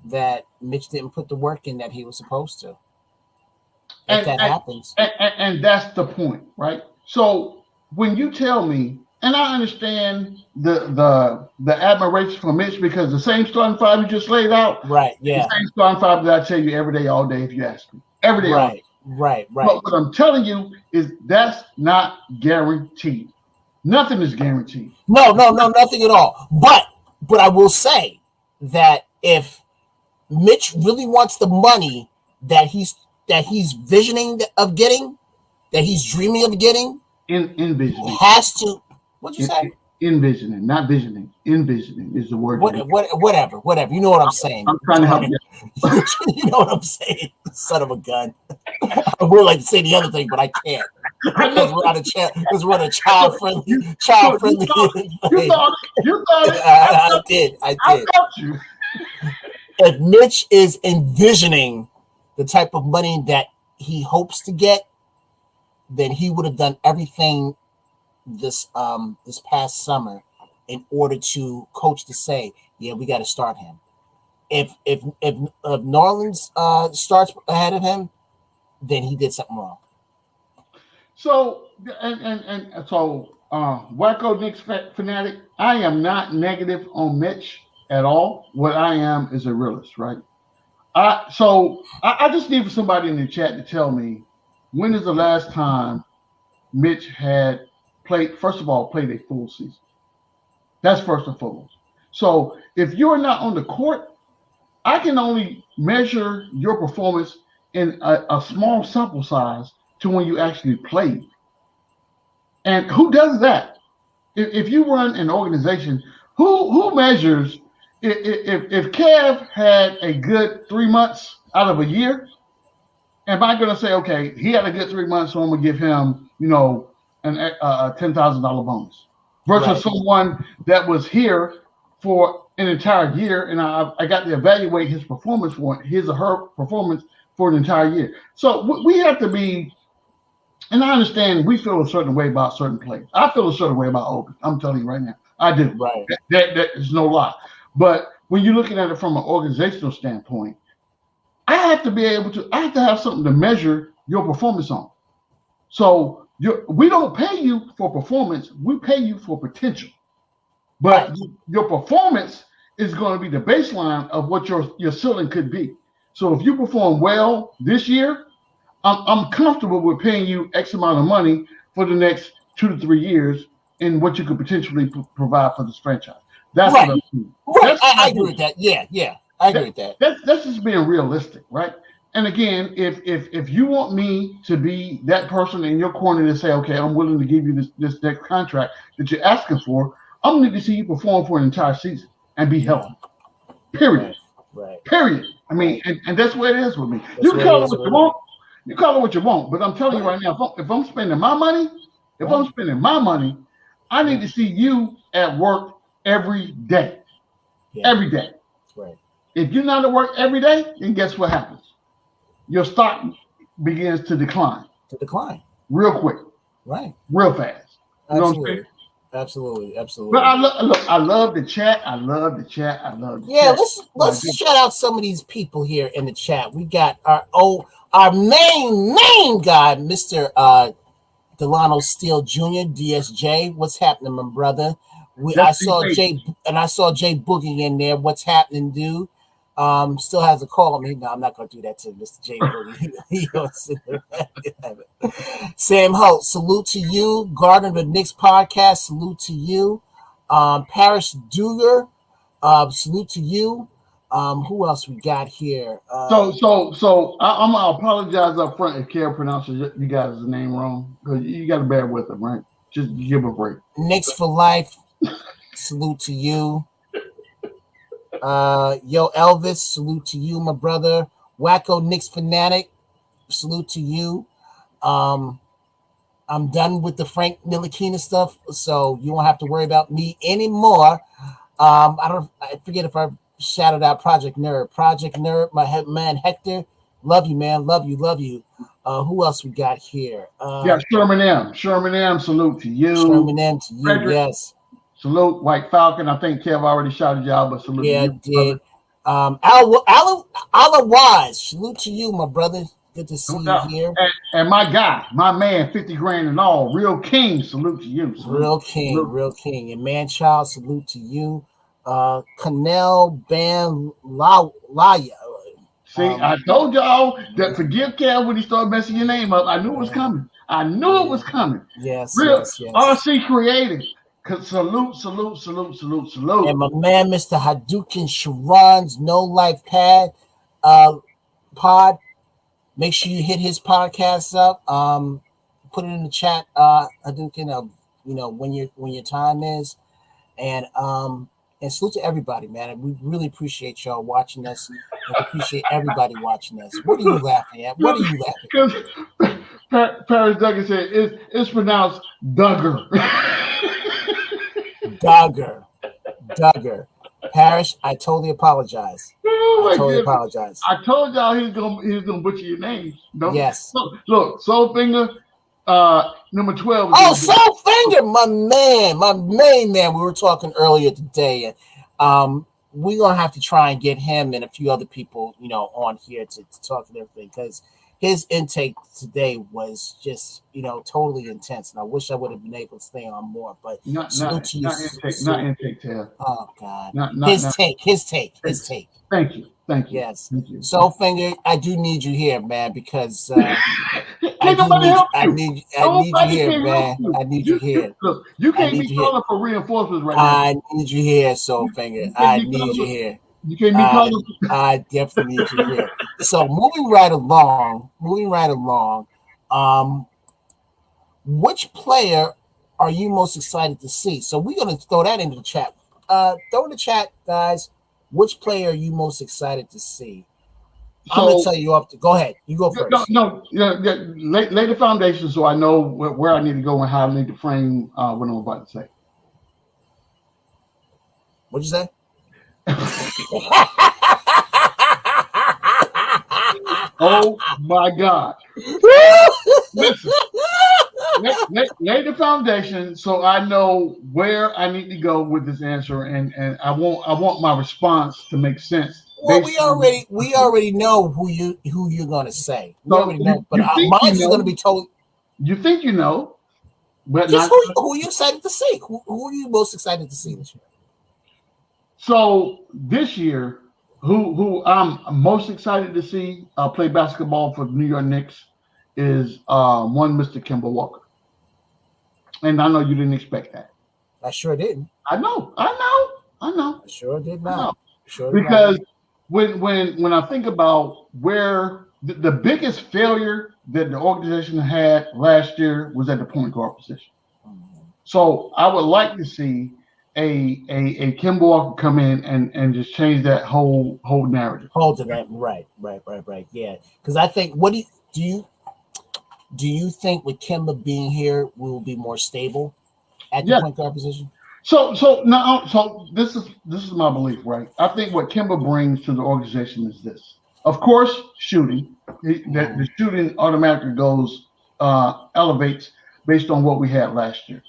that Mitch didn't put the work in that he was supposed to. If that happens. And that's the point, right? So when you tell me, and I understand the admiration for Mitch because the same starting five you just laid out, right? Yeah, the same starting five that I tell you every day, all day, if you ask me, every day, right, right. But what I'm telling you is that's not guaranteed. Nothing is guaranteed. No, nothing at all. But I will say that if Mitch really wants the money that he's visioning of getting, that he's dreaming of getting, envisioning, he has to. What'd you say? Envisioning, not visioning. Envisioning is the word. Whatever. You know what I'm saying. I'm trying to help you. You know what I'm saying, son of a gun. I would like to say the other thing, but I can't. Because we're on a child friendly. You thought it. I did. I got you. If Mitch is envisioning the type of money that he hopes to get, then he would have done everything this past summer in order to coach to say, yeah, we got to start him. If Norland's starts ahead of him, then he did something wrong. So Wacko Knicks fanatic, I am not negative on Mitch at all. What I am is a realist, right? I just need for somebody in the chat to tell me when is the last time Mitch had played a full season. That's first and foremost. So if you're not on the court, I can only measure your performance in a small sample size to when you actually played. And who does that? If you run an organization, who measures if Kev had a good 3 months out of a year, am I going to say, okay, he had a good 3 months, so I'm going to give him, a $10,000 bonus versus someone that was here for an entire year, and I got to evaluate his performance for his or her performance for an entire year. So we have to be, and I understand we feel a certain way about certain players. I feel a certain way about Obi. I'm telling you right now, I do. Right. That is no lie. But when you're looking at it from an organizational standpoint, I have to have something to measure your performance on. So we don't pay you for performance, we pay you for potential. But your performance is going to be the baseline of what your ceiling could be. So if you perform well this year, I'm comfortable with paying you X amount of money for the next 2 to 3 years in what you could potentially provide for this franchise. That's what I'm doing. Right. I agree with that. Yeah. I agree with that. That's just being realistic, right? And again, if you want me to be that person in your corner to say, okay, I'm willing to give you this next contract that you're asking for, I'm going to need to see you perform for an entire season and be healthy. Period. Right. Period. I mean, and that's where it is with me. You can call it what you want. You call it what you want, but I'm telling you right now, if I'm spending my money, I need to see you at work every day. Yeah. Every day. Right. If you're not at work every day, then guess what happens? Your stock begins to decline. Real quick. Right. Real fast. You know what I'm saying? Absolutely. But I love the chat. Yeah, let's shout out some of these people here in the chat. We got our main guy, Mr. Delano Steele Jr., DSJ. What's happening, my brother? I saw Jay Boogie in there. What's happening, dude? Still has a call on me. No, I'm not going to do that to Mr. Jay Boogie. Sam Holt, salute to you. Garden of the Knicks podcast, salute to you. Paris Duger, salute to you. Who else we got here? I'm gonna apologize up front if Kara pronounces you guys' name wrong, because you got to bear with him, right? Just give a break. Knicks for life. Salute to you. Yo, Elvis, salute to you, my brother. Wacko Knicks fanatic, salute to you. I'm done with the Frank Ntilikina stuff, so you won't have to worry about me anymore. I forget if I shouted out Project Nerd, my head man Hector. Love you, man. Love you. Who else we got here? Sherman M. Salute to you. Sherman M to you, Frederick, yes. Salute, White Falcon. I think Kev already shouted you out, but salute to you. Did. Ala Wise, salute to you, my brother. Good to see you here. And my guy, my man, 50 grand and all, Real King, salute to you. Real King. And Man Child, salute to you. Canel Ban Laya. See, I told y'all that forgive Kev when he started messing your name up. I knew it was coming. Yes, Real yes. RC Creative. Salute. And my man, Mr. Hadouken Sharon's No Life Pad pod. Make sure you hit his podcast up. Put it in the chat, Hadouken, when your time is. And salute to everybody, man. We really appreciate y'all watching us. And we appreciate everybody watching us. What are you laughing at? Because Paris Duggan said it's pronounced Duggar. Duggar. Parrish, I totally apologize. I told y'all he was gonna butcher your names. No? Yes. Look, Soulfinger, number 12. Oh, Soulfinger, my main man. We were talking earlier today, and we're gonna have to try and get him and a few other people, on here to talk and everything, because his intake today was just, totally intense. And I wish I would have been able to stay on more, but not intake, Taylor. Oh God, his take. Thank you. Yes. Thank you. Soulfinger, I do need you here, man, because I need you here, man. I need you here. Look, you can't be calling for reinforcements right now. I need you here, Soulfinger. I need you here. You can't be calling. I definitely need you here. So moving right along. Which player are you most excited to see? So we're gonna throw that into the chat. Throw in the chat, guys. Which player are you most excited to see? I'm gonna tell you go ahead. You go first. Lay the foundation so I know where I need to go and how I need to frame what I'm about to say. What'd you say? Oh my God! Listen, lay the foundation so I know where I need to go with this answer, and I want my response to make sense. Well, we already know who you're gonna say. We already know, but mine is gonna be told. You think you know, but just who are you excited to see? Who are you most excited to see this year? So this year, who I'm most excited to see play basketball for the New York Knicks is one Mr. Kemba Walker. And I know you didn't expect that. I sure didn't. I know. I sure did not. Because when I think about where the biggest failure that the organization had last year was at the point guard position. Mm-hmm. So I would like to see a Kemba Walker come in and just change that whole narrative. Hold to that, right. Yeah, because I think do you think with Kemba being here, we will be more stable at the point guard position? So this is my belief, right? I think what Kemba brings to the organization is this. Of course, shooting. The shooting automatically elevates based on what we had last year.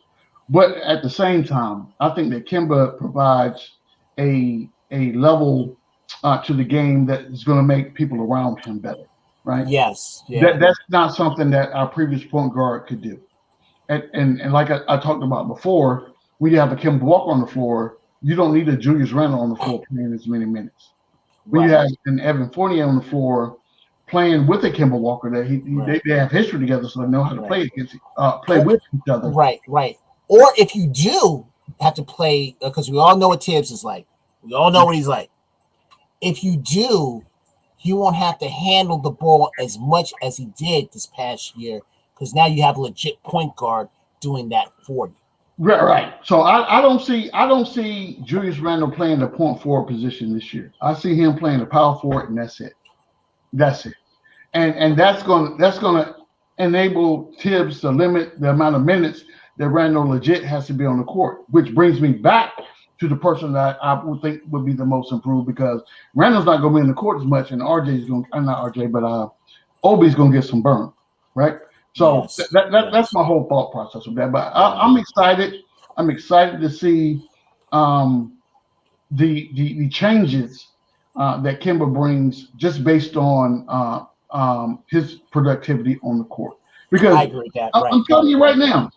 But at the same time, I think that Kemba provides a level to the game that is going to make people around him better, right? Yes. Yeah. That's not something that our previous point guard could do. And like I talked about before, when you have a Kemba Walker on the floor, you don't need a Julius Randle on the floor playing as many minutes. When you have an Evan Fournier on the floor playing with a Kemba Walker, that they have history together, so they know how to play with each other. Right. Or if you do have to play, because we all know what Tibbs is like. We all know what he's like. if you do, he won't have to handle the ball as much as he did this past year because now you have a legit point guard doing that for you. Right. So I don't see Julius Randle playing the point forward position this year. I see him playing the power forward, and that's it. And that's gonna enable Tibbs to limit the amount of minutes that Randle legit has to be on the court, which brings me back to the person that I would think would be the most improved because Randle's not going to be in the court as much, and RJ's going to not RJ, but Obi's going to get some burn, right? So Yes. That's my whole thought process of that. But I'm excited. I'm excited to see the changes that Kemba brings just based on his productivity on the court. Because I agree with that. I'm telling you right now,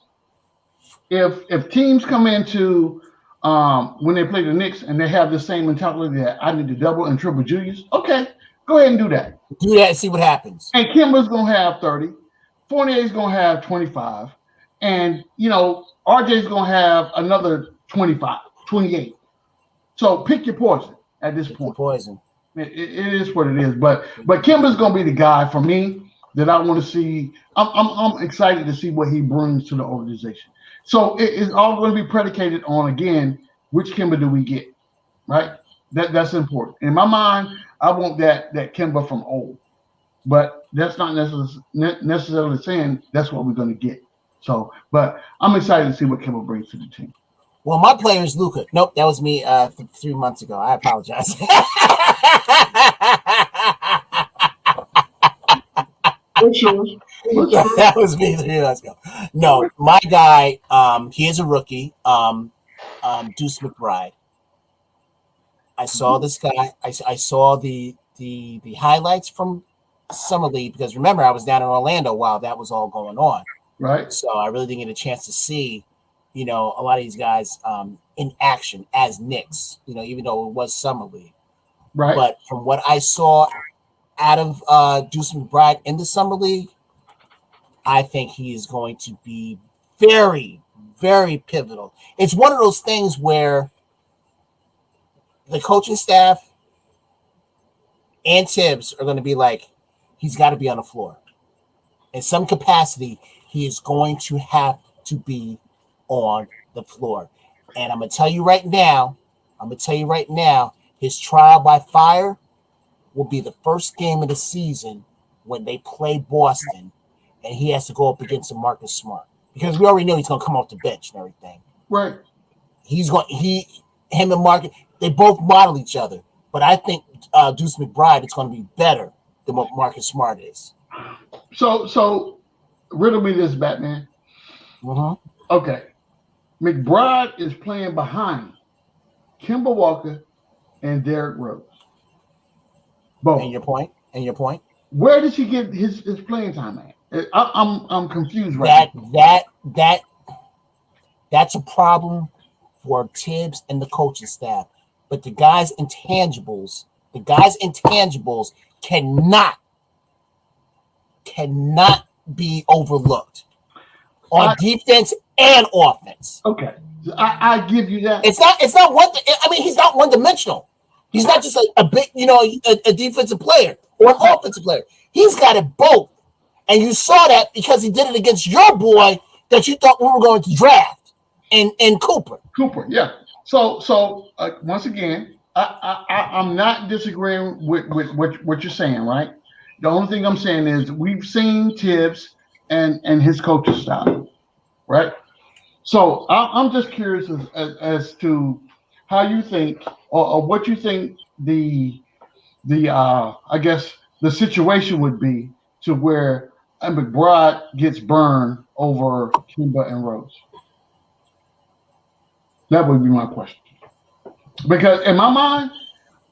if teams come into when they play the Knicks and they have the same mentality that I need to double and triple Julius, okay, go ahead and do that. Do that and see what happens. And Kimba's going to have 30. Fournier's going to have 25. And, RJ's going to have another 25, 28. So pick your poison at this point. Poison. It is what it is. But Kimba's going to be the guy for me that I want to see. I'm excited to see what he brings to the organization. So it's all going to be predicated on, again, which Kemba do we get, right? That's important. In my mind, I want that Kemba from old. But that's not necessarily saying that's what we're going to get. So, but I'm excited to see what Kemba brings to the team. Well, my player is Luka. Nope, that was me 3 months ago. I apologize. That was me 3 months ago. No, my guy, he is a rookie, Deuce McBride. I saw this guy. I saw the highlights from Summer League because remember I was down in Orlando while that was all going on. Right. So I really didn't get a chance to see, a lot of these guys in action as Knicks, even though it was Summer League. Right. But from what I saw out of Deuce McBride in the Summer League, I think he is going to be very, very pivotal. It's one of those things where the coaching staff and Tibbs are going to be like, he's got to be on the floor. In some capacity, he is going to have to be on the floor. And I'm going to tell you right now, his trial by fire will be the first game of the season when they play Boston, and he has to go up against a Marcus Smart. Because we already know he's going to come off the bench and everything. Right. Him and Marcus, they both model each other. But I think Deuce McBride is going to be better than what Marcus Smart is. So riddle me this, Batman. Mm-hmm. Okay. McBride is playing behind Kemba Walker and Derrick Rose. Both. And your point? Where does he get his playing time at? I'm confused right now. That's a problem for Tibbs and the coaching staff. But the guys' intangibles cannot be overlooked on defense and offense. Okay, I give you that. It's not one. I mean, he's not one-dimensional. He's not just a big, a defensive player or an offensive player. He's got it both, and you saw that because he did it against your boy that you thought we were going to draft, in Cooper. Cooper, yeah. So once again, I'm not disagreeing with what you're saying, right? The only thing I'm saying is we've seen Tibbs and his coaching style, right? So I'm just curious as to how you think or what you think the I guess the situation would be to where McBride gets burned over Kemba and Rose. That would be my question. Because in my mind,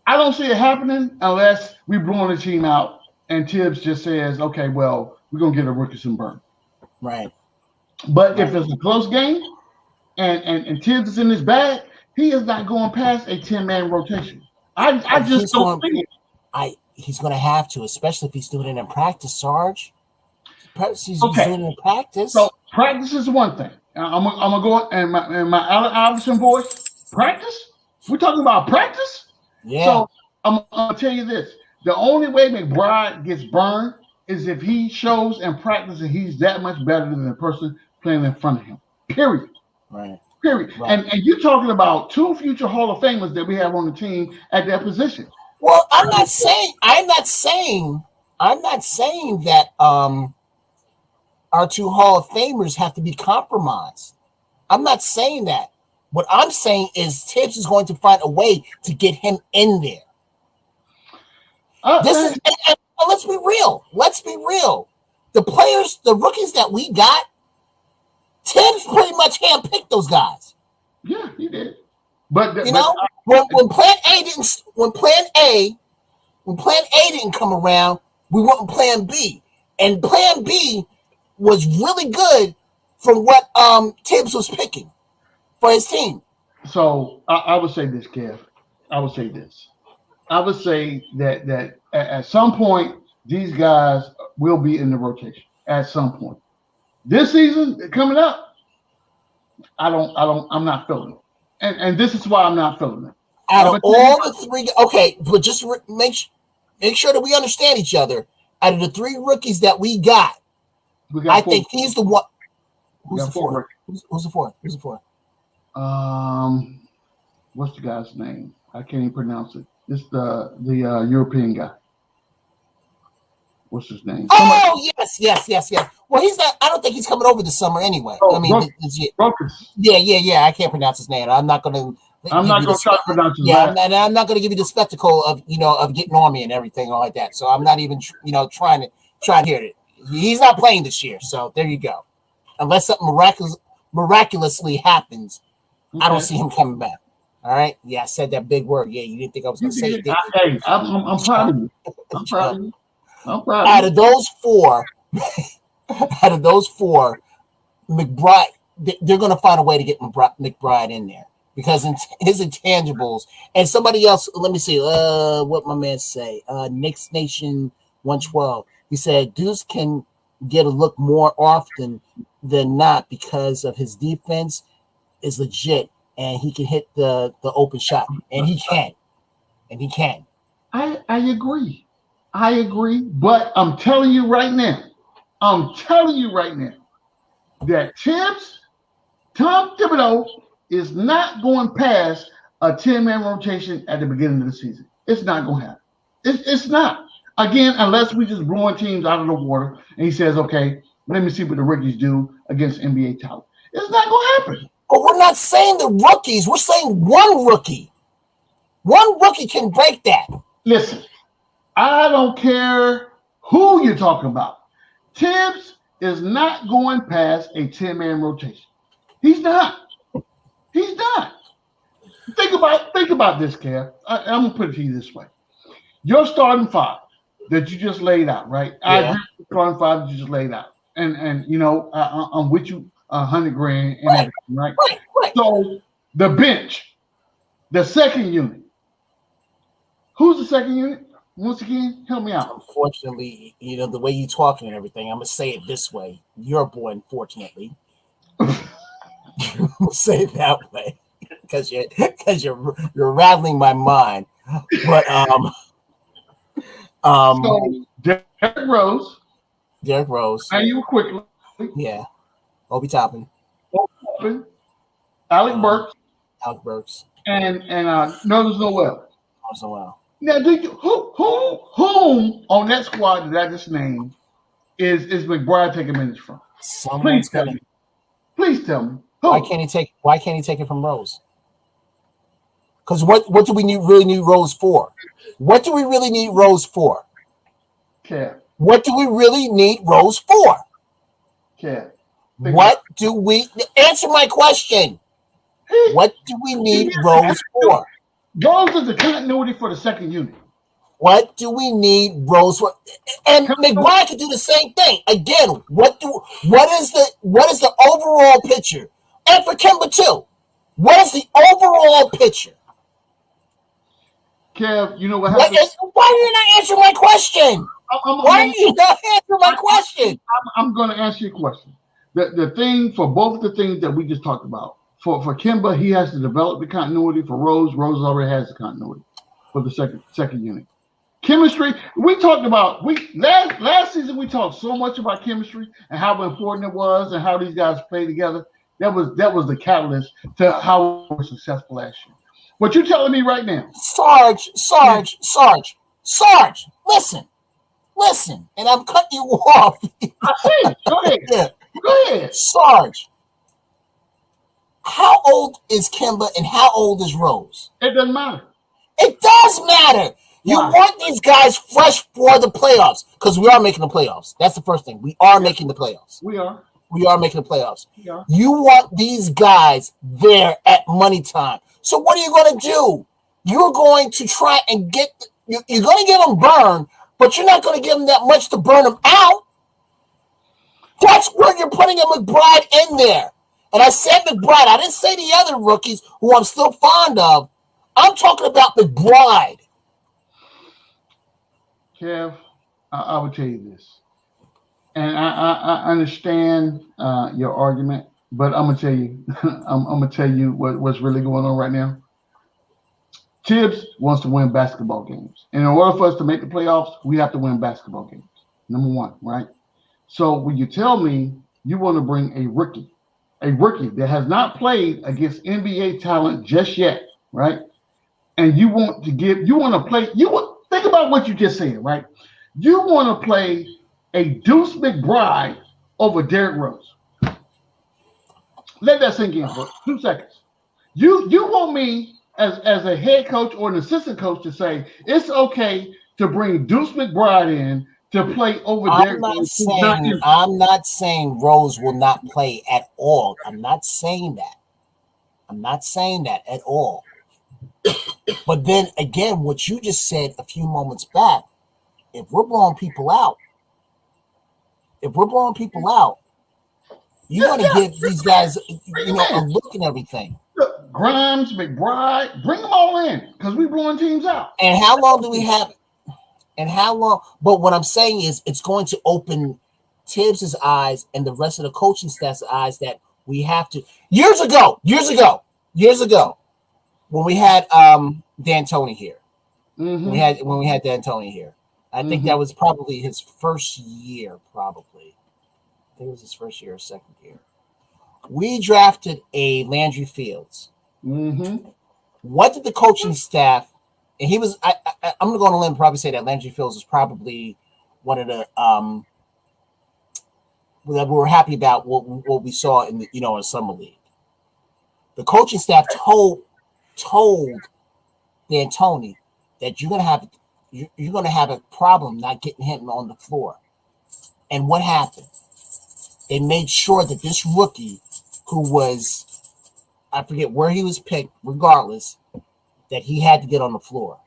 I don't see it happening unless we blowing the team out and Tibbs just says, okay, well, we're going to get a rookie some burn. Right. But if it's a close game and Tibbs is in his bag, he is not going past a 10-man rotation. I just don't think it. He's going to have to, especially if he's doing it in practice, Sarge. He's doing it in practice. So practice is one thing. I'm gonna go and my Allen Iverson voice. Practice? We're talking about practice. Yeah. So I'm gonna tell you this: the only way McBride gets burned is if he shows and practices he's that much better than the person playing in front of him. Period. Right. Period. Right. And you're talking about 2 future Hall of Famers that we have on the team at that position. Well, I'm not saying that our 2 Hall of Famers have to be compromised. I'm not saying that. What I'm saying is Tibbs is going to find a way to get him in there. And let's be real. Let's be real. The players, the rookies that we got, Tibbs pretty much handpicked those guys. Yeah, he did. But when Plan A didn't come around, we went with Plan B, and Plan B was really good from what Tibbs was picking for his team. So I would say this, Kev. I would say this. I would say that at some point these guys will be in the rotation at some point. This season coming up, I'm not feeling it. And this is why I'm not feeling it. Out of all the 3, okay, but just make sure that we understand each other. Out of the 3 rookies that we got I think he's the one. Who's the 4? Who's the 4? Who's the 4? What's the guy's name? I can't even pronounce it. It's the European guy. What's his name? Oh, yes. Well, he's not. I don't think he's coming over this summer anyway. Oh, I mean, yeah. I can't pronounce his name. I'm not going to. I'm not going to try to pronounce his name. Yeah, I'm not going to give you the spectacle of getting on me and everything like that. So I'm not even trying to hear it. He's not playing this year. So there you go. Unless something miraculously happens, okay. I don't see him coming back. All right. Yeah, I said that big word. Yeah, you didn't think I was going to say it. Hey, I'm proud of you. I'm proud of you. Out of those four, McBride, they're going to find a way to get McBride in there because his intangibles and somebody else. Let me see. What my man say? Knicks Nation 112. He said Deuce can get a look more often than not because of his defense is legit and he can hit the open shot and he can. I agree. But I'm telling you right now, that Tom Thibodeau is not going past a 10-man rotation at the beginning of the season. It's not going to happen. It's not. Again, unless we just blowing teams out of the water and he says, okay, let me see what the rookies do against NBA talent. It's not going to happen. But we're not saying the rookies. We're saying one rookie. One rookie can break that. Listen. I don't care who you're talking about. Tibbs is not going past a 10-man rotation. He's not. Think about this, Kev. I'm gonna put it to you this way. Your starting 5 that you just laid out, right? Yeah. I agree with the starting 5 that you just laid out. And I'm with you $100,000 and everything, right? Right. So the bench, the second unit. Who's the second unit? Once again, help me out. Unfortunately, the way you're talking and everything, I'm gonna say it this way. Your boy, unfortunately. Say it that way. Because you're rattling my mind. But so Derrick Rose. And you quickly. Yeah. Obi Toppin. Alec Burks. And Nerlens Noel. Now, whom on that squad that I just named is McBride taking minutes from? Please tell me. Who? Why can't he take it from Rose? Because what do we really need Rose for? What do we really need Rose for? Care. What do we really need Rose for? Care. What do we answer my question? What do we need Rose for? Rose is the continuity for the second unit. What do we need Rose for? And McBride can do the same thing. Again, what is the overall picture? And for Kemba too. What is the overall picture? Kev, you know what happened? Why are you not answering my question? Why are you not answering my question? I'm going to answer your question. The thing for both the things that we just talked about. For Kemba, he has to develop the continuity. For Rose already has the continuity. for the second unit. Chemistry. We talked about last season. We talked so much about chemistry and how important it was and how these guys play together. That was the catalyst to how we were successful last year. What you telling me right now, Sarge, listen, and I'm cutting you off. I see it. Go ahead. Yeah. Go ahead. Sarge, how old is Kemba and how old is Rose? It doesn't matter. It does matter. You want these guys fresh for the playoffs because we are making the playoffs. That's the first thing. We are making the playoffs. We are making the playoffs. Yeah. You want these guys there at money time. So what are you going to do? You're going to try and you're going to get them burned, but you're not going to give them that much to burn them out. That's where you're putting a McBride in there. And I said McBride. I didn't say the other rookies who I'm still fond of. I'm talking about McBride. Kev, I would tell you this, and I understand your argument, but I'm gonna tell you, I'm gonna tell you what's really going on right now. Tibbs wants to win basketball games, and in order for us to make the playoffs, we have to win basketball games. Number one, right? So when you tell me you want to bring a rookie that has not played against NBA talent just yet, right? And you want to play. Think about what you just said, right? You want to play a Deuce McBride over Derrick Rose. Let that sink in for 2 seconds. You want me as a head coach or an assistant coach to say it's okay to bring Deuce McBride in to play over Derrick Rose? I'm not saying Rose will not play at all. I'm not saying that at all. But then again, what you just said a few moments back, if we're blowing people out, you're going to give these guys, a look and everything. Look, Grimes, McBride, bring them all in because we're blowing teams out. And how long do we have? And how long? But what I'm saying is it's going to open Tibbs' eyes and the rest of the coaching staff's eyes that we have to. Years ago, when we had D'Antoni here. Mm-hmm. When we had D'Antoni here. I think that was probably his first year, probably. I think it was his first year or second year. We drafted a Landry Fields. Mm-hmm. What did the coaching staff, and he was, I'm going to go on a limb and probably say that Landry Fields was probably one of the, that we were happy about what we saw in the, in Summer League. The coaching staff told D'Antoni that you're gonna have a problem not getting him on the floor. And what happened? They made sure that this rookie, who was, I forget where he was picked, regardless, that he had to get on the floor.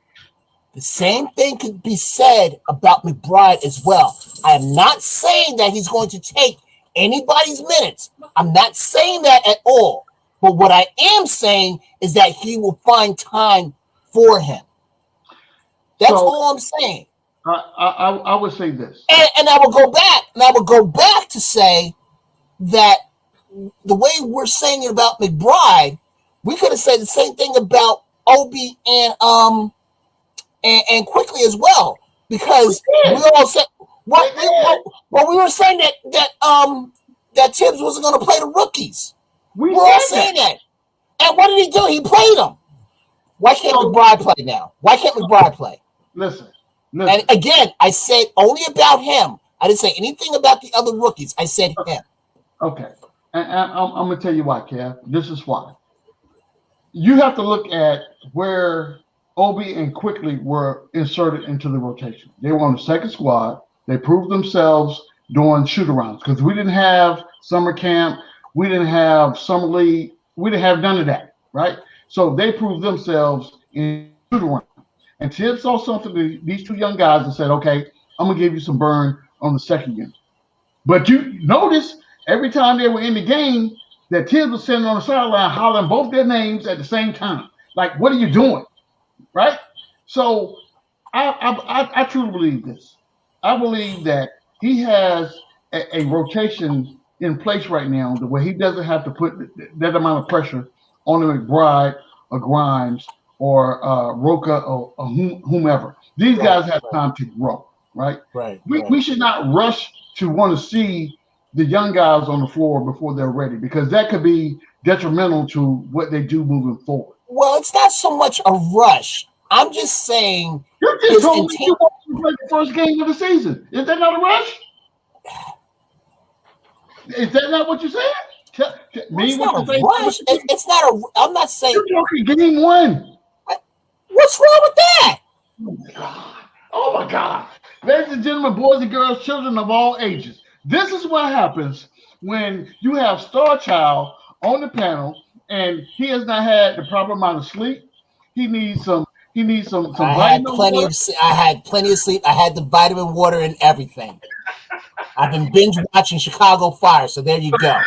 The same thing could be said about McBride as well. I am not saying that he's going to take anybody's minutes. I'm not saying that at all. But what I am saying is that he will find time for him. That's all I'm saying. I would say this. And I will go back. And I will go back to say that the way we're saying it about McBride, we could have said the same thing about Obi and Quickly as well. Because we all said we were saying that Tibbs wasn't going to play the rookies. We're all saying that. And what did he do? He played them. Why can't McBride play now? Why can't McBride play? Listen. And again, I said only about him. I didn't say anything about the other rookies. I said him. Okay. And I'm going to tell you why, Kev. This is why. You have to look at where Obi and Quickly were inserted into the rotation. They were on the second squad. They proved themselves doing shoot-arounds because we didn't have summer camp. We didn't have summer league. We didn't have none of that, right? So they proved themselves in shoot-around. And Tibbs saw something to these two young guys and said, okay, I'm going to give you some burn on the second unit. But you notice every time they were in the game that Tibbs was sitting on the sideline hollering both their names at the same time. Like, what are you doing? Right? So I truly believe this. I believe that he has a rotation in place right now the way he doesn't have to put that amount of pressure on a McBride or Grimes Roca or whomever. These guys have time to grow, right? Right. We should not rush to want to see the young guys on the floor before they're ready, because that could be detrimental to what they do moving forward. Well, it's not so much a rush. I'm just saying You just his told me you intent. want to play the first game of the season. Is that not a rush? Is that not what you said? Well, it's not a rush. It's not a. I'm not saying. You're talking game one. What's wrong with that? Oh my God. Oh my God. Ladies and gentlemen, boys and girls, children of all ages. This is what happens when you have Star Child on the panel and he has not had the proper amount of sleep. He needs some I had plenty of. I had plenty of sleep. I had the vitamin water and everything. I've been binge watching Chicago Fire, so there you go.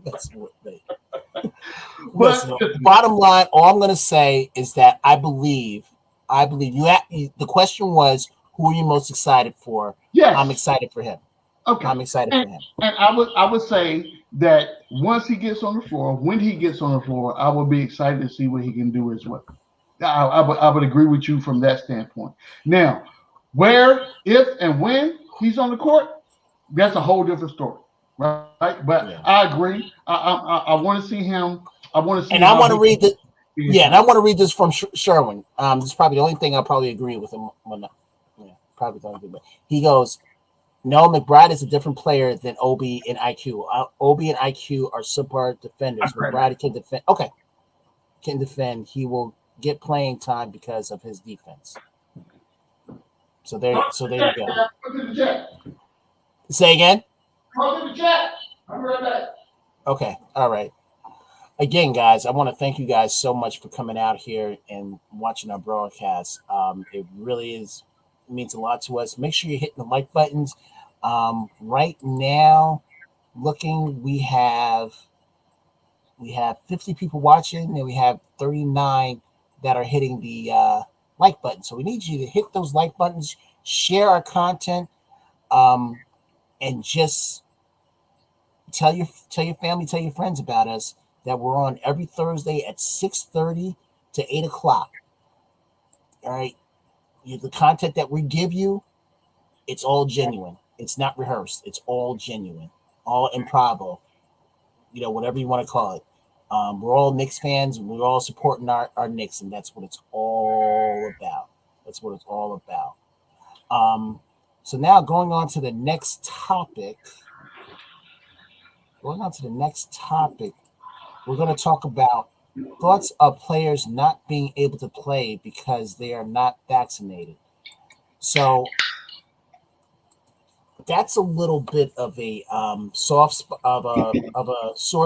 That's what they. Listen, bottom line, all I'm going to say is that I believe you. The question was, who are you most excited for? Yes. I'm excited for him. Okay. I'm excited for him. And I would say that once he gets on the floor, when he gets on the floor, I will be excited to see what he can do as well. I would agree with you from that standpoint. Now, where, if, and when he's on the court, that's a whole different story, right? But yeah. I agree. I want to see him. I want to see. And I want to read the. Yeah, and I want to read this from Sherwin. This is probably the only thing I probably agree with him. Well, no, yeah, probably the only thing. But he goes, "No, McBride is a different player than Obi and IQ. Obi and IQ are subpar defenders. McBride can defend. Okay, can defend. He will get playing time because of his defense." So there you go. Say again. Call in the chat. I'll be right back. Okay. All right. Again, guys, I want to thank you guys so much for coming out here and watching our broadcast. It really means a lot to us. Make sure you're hitting the like buttons. Right now, we have 50 people watching, and we have 39 that are hitting the like button. So we need you to hit those like buttons, share our content, and just tell your family, tell your friends about us. That we're on every Thursday at 6:30 to 8 o'clock. All right. The content that we give you, it's all genuine. It's not rehearsed. It's all genuine. All improv. Whatever you want to call it. We're all Knicks fans, and we're all supporting our Knicks, and that's what it's all about. That's what it's all about. So now going on to the next topic. We're going to talk about thoughts of players not being able to play because they are not vaccinated. So that's a little bit of a sore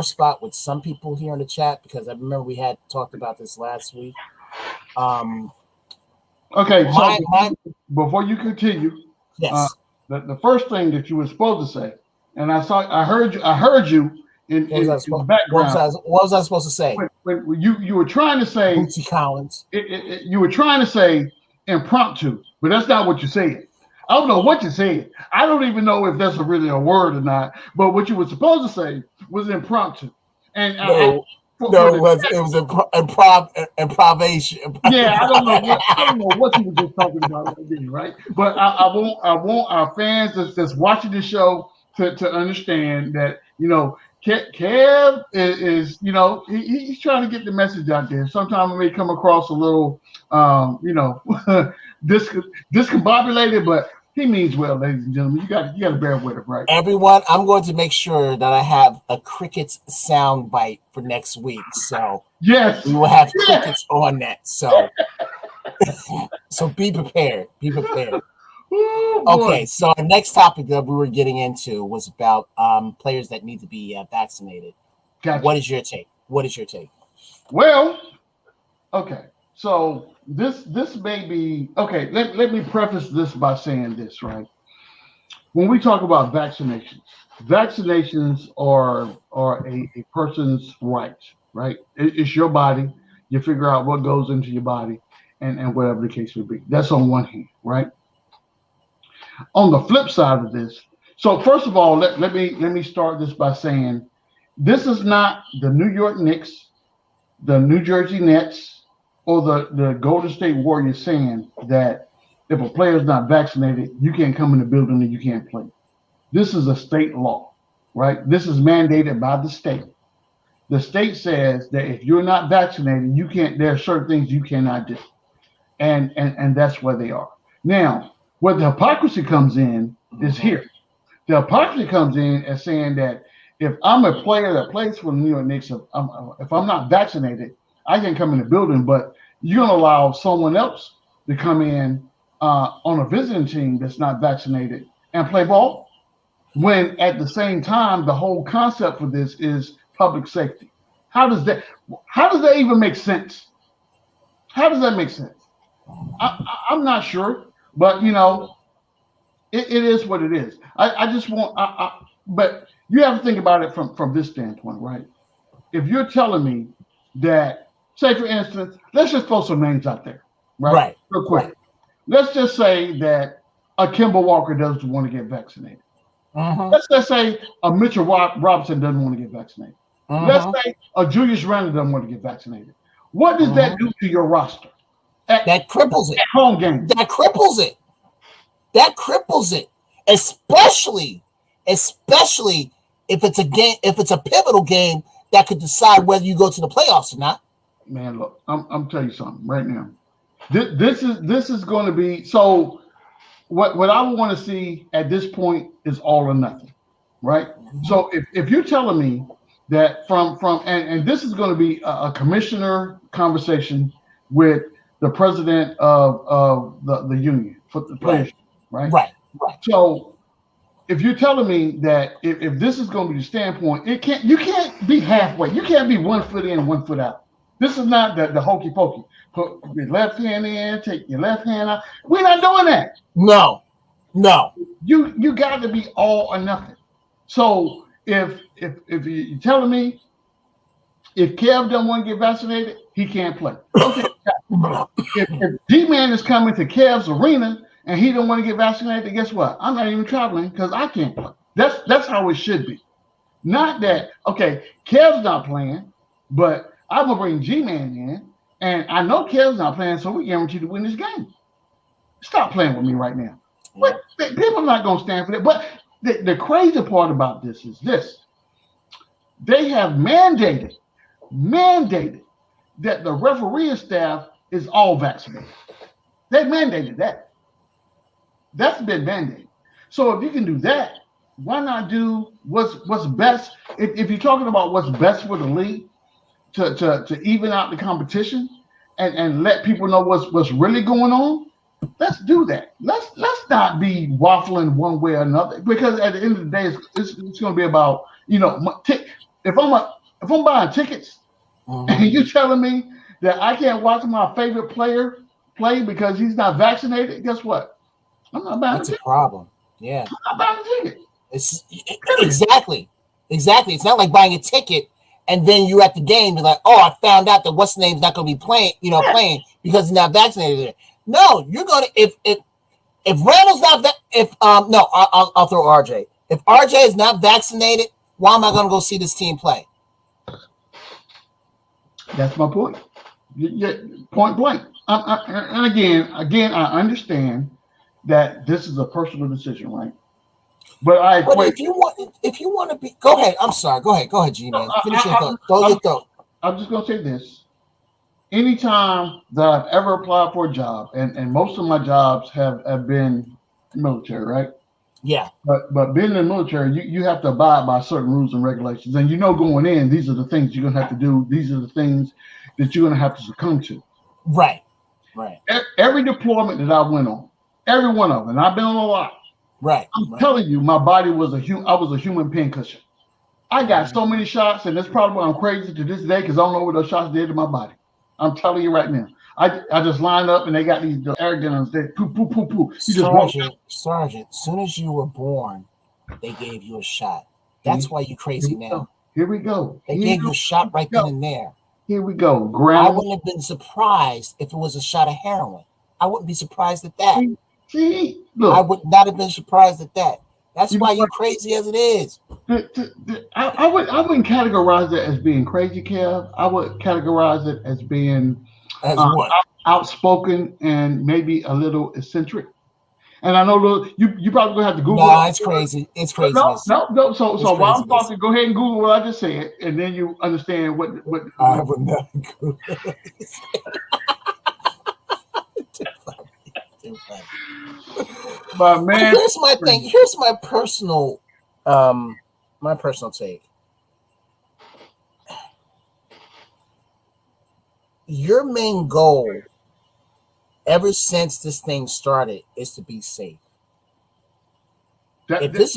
spot with some people here in the chat, because I remember we had talked about this last week. Okay, before you continue, yes, the first thing that you were supposed to say, and I heard you. In the background. What was I supposed to say? When you were trying to say Bootsy Collins. You were trying to say impromptu, but that's not what you said. I don't know what you said. I don't even know if that's really a word or not. But what you were supposed to say was impromptu. And it was improvisation. Yeah, I don't know what you were just talking about right? But I want our fans that's watching the show to understand that Kev is he's trying to get the message out there. Sometimes it may come across a little, discombobulated, but he means well, ladies and gentlemen. You got to bear with him, right? Everyone, I'm going to make sure that I have a crickets sound bite for next week. So yes, we will have crickets on that. So so be prepared. Be prepared. Ooh, okay, so our next topic that we were getting into was about players that need to be vaccinated. Gotcha. What is your take? Well, okay. So this may be okay. Let me preface this by saying this, right? When we talk about vaccinations are a person's right, right? It's your body. You figure out what goes into your body, and whatever the case may be. That's on one hand, right? On the flip side of this, so first of all, let me start this by saying this is not the New York Knicks the New Jersey Nets or the Golden State Warriors saying that if a player is not vaccinated, you can't come in the building and you can't play. This is a state law, right? This is mandated by the state. The state says that if you're not vaccinated, you can't. There are certain things you cannot do, and that's where they are now. Where the hypocrisy comes in is here. The hypocrisy comes in as saying that if I'm a player that plays for the New York Knicks, if I'm not vaccinated, I can come in the building, but you're going to allow someone else to come in on a visiting team that's not vaccinated and play ball, when at the same time, the whole concept for this is public safety. How does that even make sense? How does that make sense? I'm not sure, but it is what it is. I just want, but you have to think about it from this standpoint, right? If you're telling me that, say for instance, let's just throw some names out there, right? Real quick. Right. Let's just say that a Kemba Walker doesn't want to get vaccinated. Let's just say a Mitchell Robinson doesn't want to get vaccinated. Let's say a Julius Randle doesn't want to get vaccinated. What does that do to your roster? That cripples it. At home game. That cripples it. That cripples it. Especially if it's a game, if it's a pivotal game that could decide whether you go to the playoffs or not. Man, look, I'm telling you something right now. This is going to be so. What I want to see at this point is all or nothing, right? So if you're telling me that from and this is going to be a commissioner conversation with the president of the union for the players, right? Right. So if you're telling me that if this is going to be the standpoint, you can't be halfway. You can't be 1 foot in, 1 foot out. This is not the hokey pokey. Put your left hand in, take your left hand out. We're not doing that. No. You got to be all or nothing. So if you're telling me if Kev doesn't want to get vaccinated, he can't play. Okay. if D-Man is coming to Kev's arena and he don't want to get vaccinated, guess what? I'm not even traveling because I can't play. That's how it should be. Not that, okay, Kev's not playing, but I'm going to bring G-Man in, and I know Kev's not playing, so we guarantee to win this game. Stop playing with me right now. But people are not going to stand for that. But the crazy part about this is this. They have mandated that the referee staff is all vaccinated. They mandated that. That's been mandated. So if you can do that, why not do what's best? If you're talking about what's best for the league to even out the competition and let people know what's really going on, let's do that. Let's not be waffling one way or another, because at the end of the day, it's going to be about if I'm buying tickets and you're telling me that I can't watch my favorite player play because he's not vaccinated, guess what? I'm not buying That's a ticket. A problem. Yeah, I'm not buying a ticket. Exactly. It's not like buying a ticket and then you're at the game. You're like, oh, I found out that what's the name's not going to be playing because he's not vaccinated. No, you're going to if Randall's not I'll throw RJ. If RJ is not vaccinated, why am I going to go see this team play? That's my point. Point blank. And again, I understand that this is a personal decision, right? But if you want to be, go ahead. I'm sorry. Go ahead, G-Man. Finish your thought. Throw your thought. I'm just gonna say this. Anytime that I've ever applied for a job, and most of my jobs have been military, right? Yeah. But being in the military, you have to abide by certain rules and regulations. And going in, these are the things you're gonna have to do. These are the things that you're gonna have to succumb to. Right. Every deployment that I went on, every one of them, and I've been on a lot. Right. I'm telling you, my body was I was a human pincushion. I got so many shots, and that's probably why I'm crazy to this day, because I don't know what those shots did to my body. I'm telling you right now. I just lined up, and they got these air guns. They poo, poo, poo, poo. Sergeant, as soon as you were born, they gave you a shot. That's why you're crazy now. Here we go. They gave you a shot right then and there. Here we go. I wouldn't have been surprised if it was a shot of heroin. I wouldn't be surprised at that. See, look. I would not have been surprised at that. That's why you're crazy as it is. I wouldn't categorize it as being crazy, Kev. I would categorize it as being As what? outspoken and maybe a little eccentric. And I know you probably gonna have to Google. No, it's crazy. It's craziness. No. So It's while I'm craziness. talking, go ahead and Google what I just said, and then you understand what. I would never Google. Too funny. But man, here's my thing. Here's my personal take. Your main goal ever since this thing started is to be safe. That's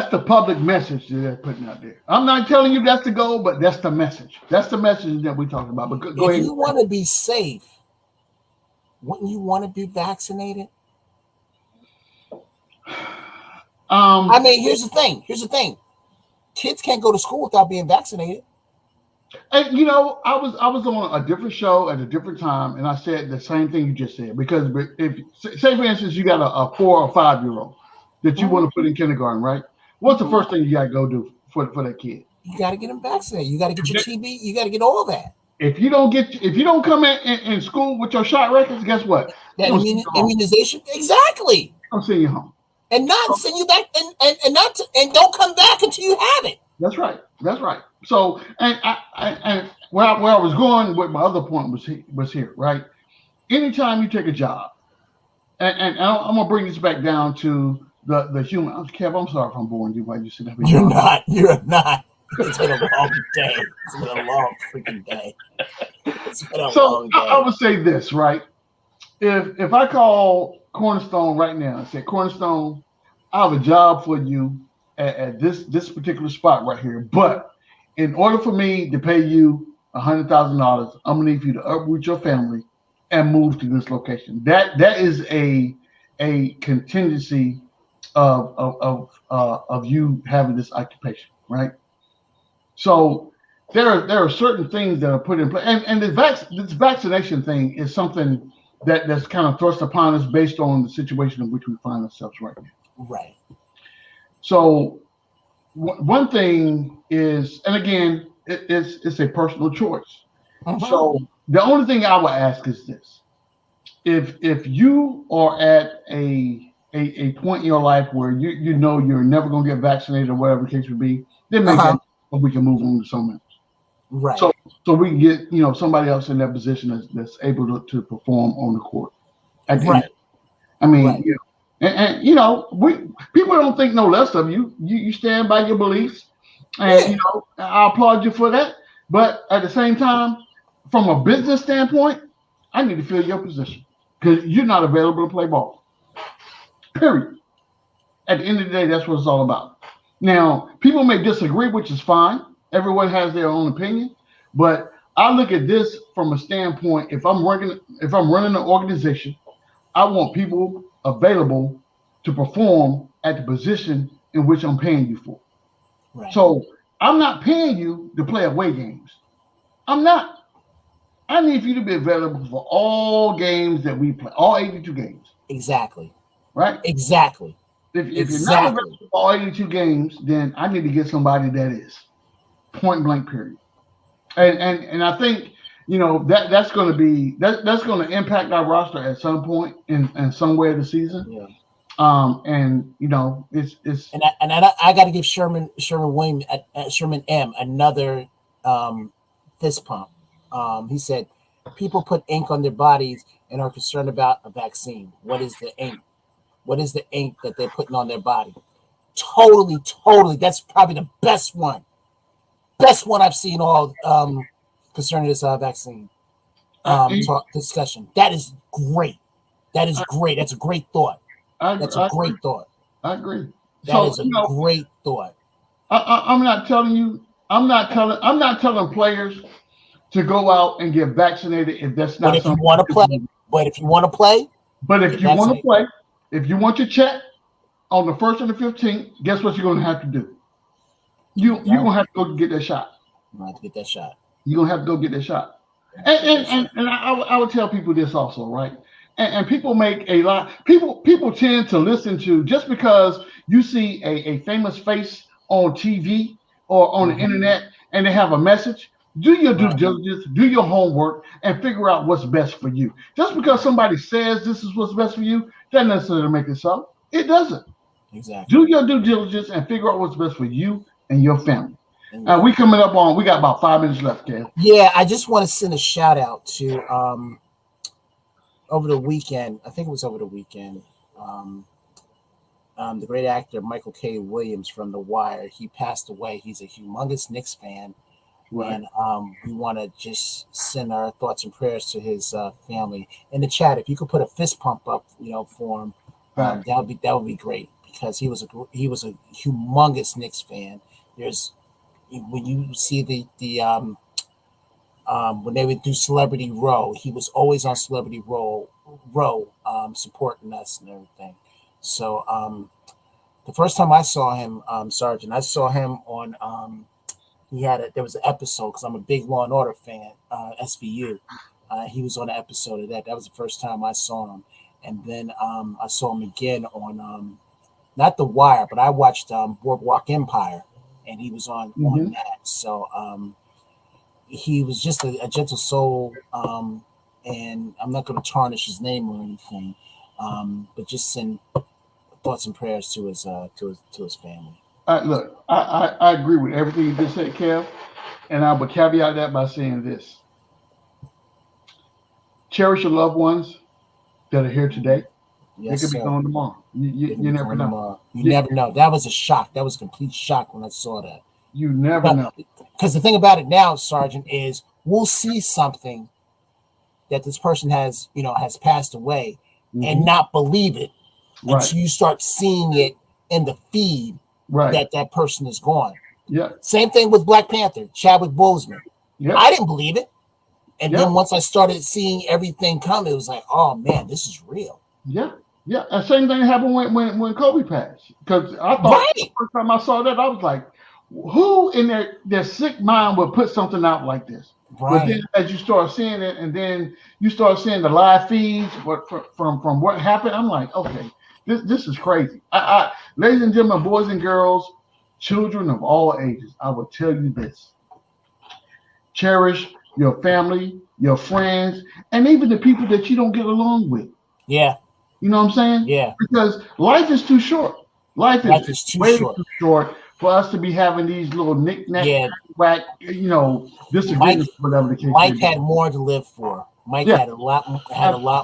the public message that they're putting out there. I'm not telling you that's the goal, but that's the message. That's the message that we're talking about. But go ahead. If you want to be safe, wouldn't you want to be vaccinated? I mean, here's the thing. Kids can't go to school without being vaccinated. And you know, I was on a different show at a different time, and I said the same thing you just said. Because if say for instance you got a 4 or 5 year old that you want to put in kindergarten, right? What's the first thing you got to go do for that kid? You got to get them vaccinated. You got to get your TB. You got to get all that. If you don't come in school with your shot records, guess what? That immunization, exactly. I'll send you home, and not send you back, and don't come back until you have it. That's right. So, and where I was going with my other point was here, right? Anytime you take a job, and I'm gonna bring this back down to the human. Kev, I'm sorry if I'm boring you while you sit up here. You're not. It's been a long day. It's been a long freaking day. It's been a long day. I would say this, right? If I call Cornerstone right now and say, Cornerstone, I have a job for you at this particular spot right here, but in order for me to pay you $100,000, I'm gonna need you to uproot your family and move to this location. That is a contingency of you having this occupation, right? So there are certain things that are put in place, and this vaccination thing is something that's kind of thrust upon us based on the situation in which we find ourselves right now. Right. So one thing is, and again, it's a personal choice. So the only thing I would ask is this: if you are at a point in your life where you know you're never going to get vaccinated or whatever the case would be, then maybe we can move on to someone else. Right. So we can get somebody else in that position that's able to perform on the court. Right. I mean, and people don't think no less of you. You stand by your beliefs, and I applaud you for that. But at the same time, from a business standpoint, I need to fill your position because you're not available to play ball. Period. At the end of the day, that's what it's all about. Now, people may disagree, which is fine. Everyone has their own opinion, but I look at this from a standpoint. If I'm running an organization, I want people available to perform at the position in which I'm paying you for. Right. So I'm not paying you to play away games. I'm not. I need you to be available for all games that we play, all 82 games. Exactly. Right? Exactly. If you're not available for all 82 games, then I need to get somebody that is. Point blank, period. And I think that's going to impact our roster at some point in some way of the season. Yeah. It's and I got to give Sherman M another fist pump. He said people put ink on their bodies and are concerned about a vaccine. What is the ink? What is the ink that they're putting on their body? Totally. That's probably the best one I've seen all concerning this vaccine discussion. That is great. That's a great thought. That's a great thought. I agree. That is a great thought. I'm not telling players to go out and get vaccinated if that's not something. But if you want to play, if you want your check on the 1st and the 15th, guess what you're going to have to do? You're going to have to go get that shot. You're going to have to get that shot. You're going to have to go get that shot. And I would tell people this also, right? and people make a lot. People tend to listen to just because you see a famous face on TV or on the internet and they have a message. Do your due diligence, do your homework, and figure out what's best for you. Just because somebody says this is what's best for you, doesn't necessarily make it so. It doesn't. Exactly. Do your due diligence and figure out what's best for you and your family. We coming up on. We got about 5 minutes left, Kev. Yeah, I just want to send a shout out to over the weekend. I think it was over the weekend. The great actor Michael K. Williams from The Wire. He passed away. He's a humongous Knicks fan. Right. And we want to just send our thoughts and prayers to his family. In the chat, if you could put a fist pump up, for him, that would be great, because he was a humongous Knicks fan. There's when you see the when they would do Celebrity Row, he was always on Celebrity Row, supporting us and everything. So the first time I saw him, Sergeant, I saw him on. There was an episode, because I'm a big Law and Order fan, SVU. He was on an episode of that. That was the first time I saw him. And then I saw him again on, not The Wire, but I watched Boardwalk Empire, and he was on that. So he was just a gentle soul, and I'm not going to tarnish his name or anything, but just send thoughts and prayers to his family. Look, I agree with everything you just said, Kev, and I would caveat that by saying this: cherish your loved ones that are here today. Yes, they could be gone tomorrow. You never know. You never know. That was a shock. That was a complete shock when I saw that. You never know. Because the thing about it now, Sergeant, is we'll see something that this person has passed away and not believe it until you start seeing it in the feed. Right. That person is gone. Yeah. Same thing with Black Panther, Chadwick Boseman. Yeah. I didn't believe it. And then once I started seeing everything come, it was like, oh man, this is real. Yeah. Yeah. And same thing happened when Kobe passed. Because I thought the first time I saw that, I was like, who in their sick mind would put something out like this? Right. But then as you start seeing it, and then you start seeing the live feeds from what happened, I'm like, okay. This is crazy. Ladies and gentlemen, boys and girls, children of all ages, I will tell you this: cherish your family, your friends, and even the people that you don't get along with. Yeah. You know what I'm saying? Yeah. Because life is too short. Life is too short for us to be having these little knick-knack, whack, disagreements, whatever the case. Mike had more to live for. Mike had a lot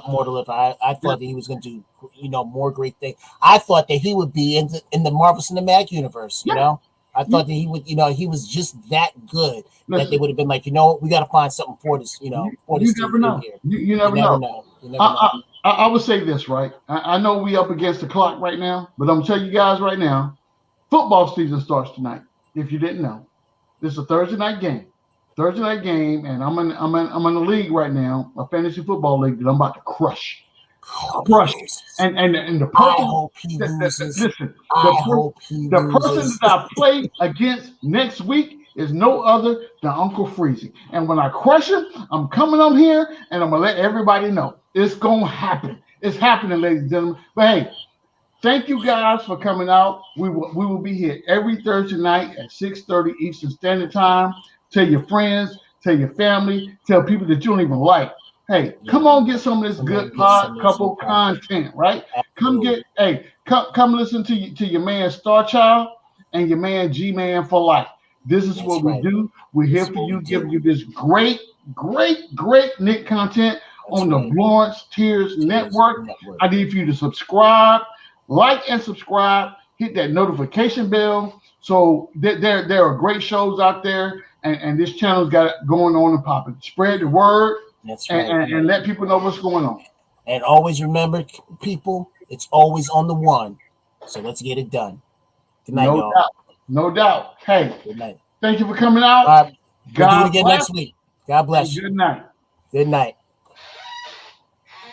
more to live for. I thought that he was going to do, more great things. I thought that he would be in the Marvel Cinematic Universe. I thought that he would. He was just that good that they would have been like, we got to find something for this. For this. You never know. You never know. I would say this, right? I know we up against the clock right now, but I'm gonna tell you guys right now, football season starts tonight. If you didn't know, this is a Thursday night game. And I'm in the league right now, a fantasy football league that I'm about to crush. And the person, I hope he loses. Listen, the person that I play against next week is no other than Uncle Freezy. And when I crush him, I'm coming on here and I'm gonna let everybody know it's gonna happen. It's happening, ladies and gentlemen. But hey, thank you guys for coming out. We will be here every Thursday night at 6:30 Eastern Standard Time. Tell your friends, tell your family, tell people that you don't even like. Hey, come on, get some of this good couple content, right? Absolutely. Come listen to your man Star Child and your man G-Man for life. This is what we do. We're here for you, giving you this great Nick content on the Blorange Tears Network. I need for you to subscribe, like and subscribe, hit that notification bell. So there are great shows out there, and this channel's got it going on and popping. Spread the word. That's right. And let people know what's going on. And always remember, people, it's always on the one. So let's get it done. Good night, y'all. No doubt. Hey, good night. Thank you for coming out. We'll do it again next week. God bless you. Good night. Good night.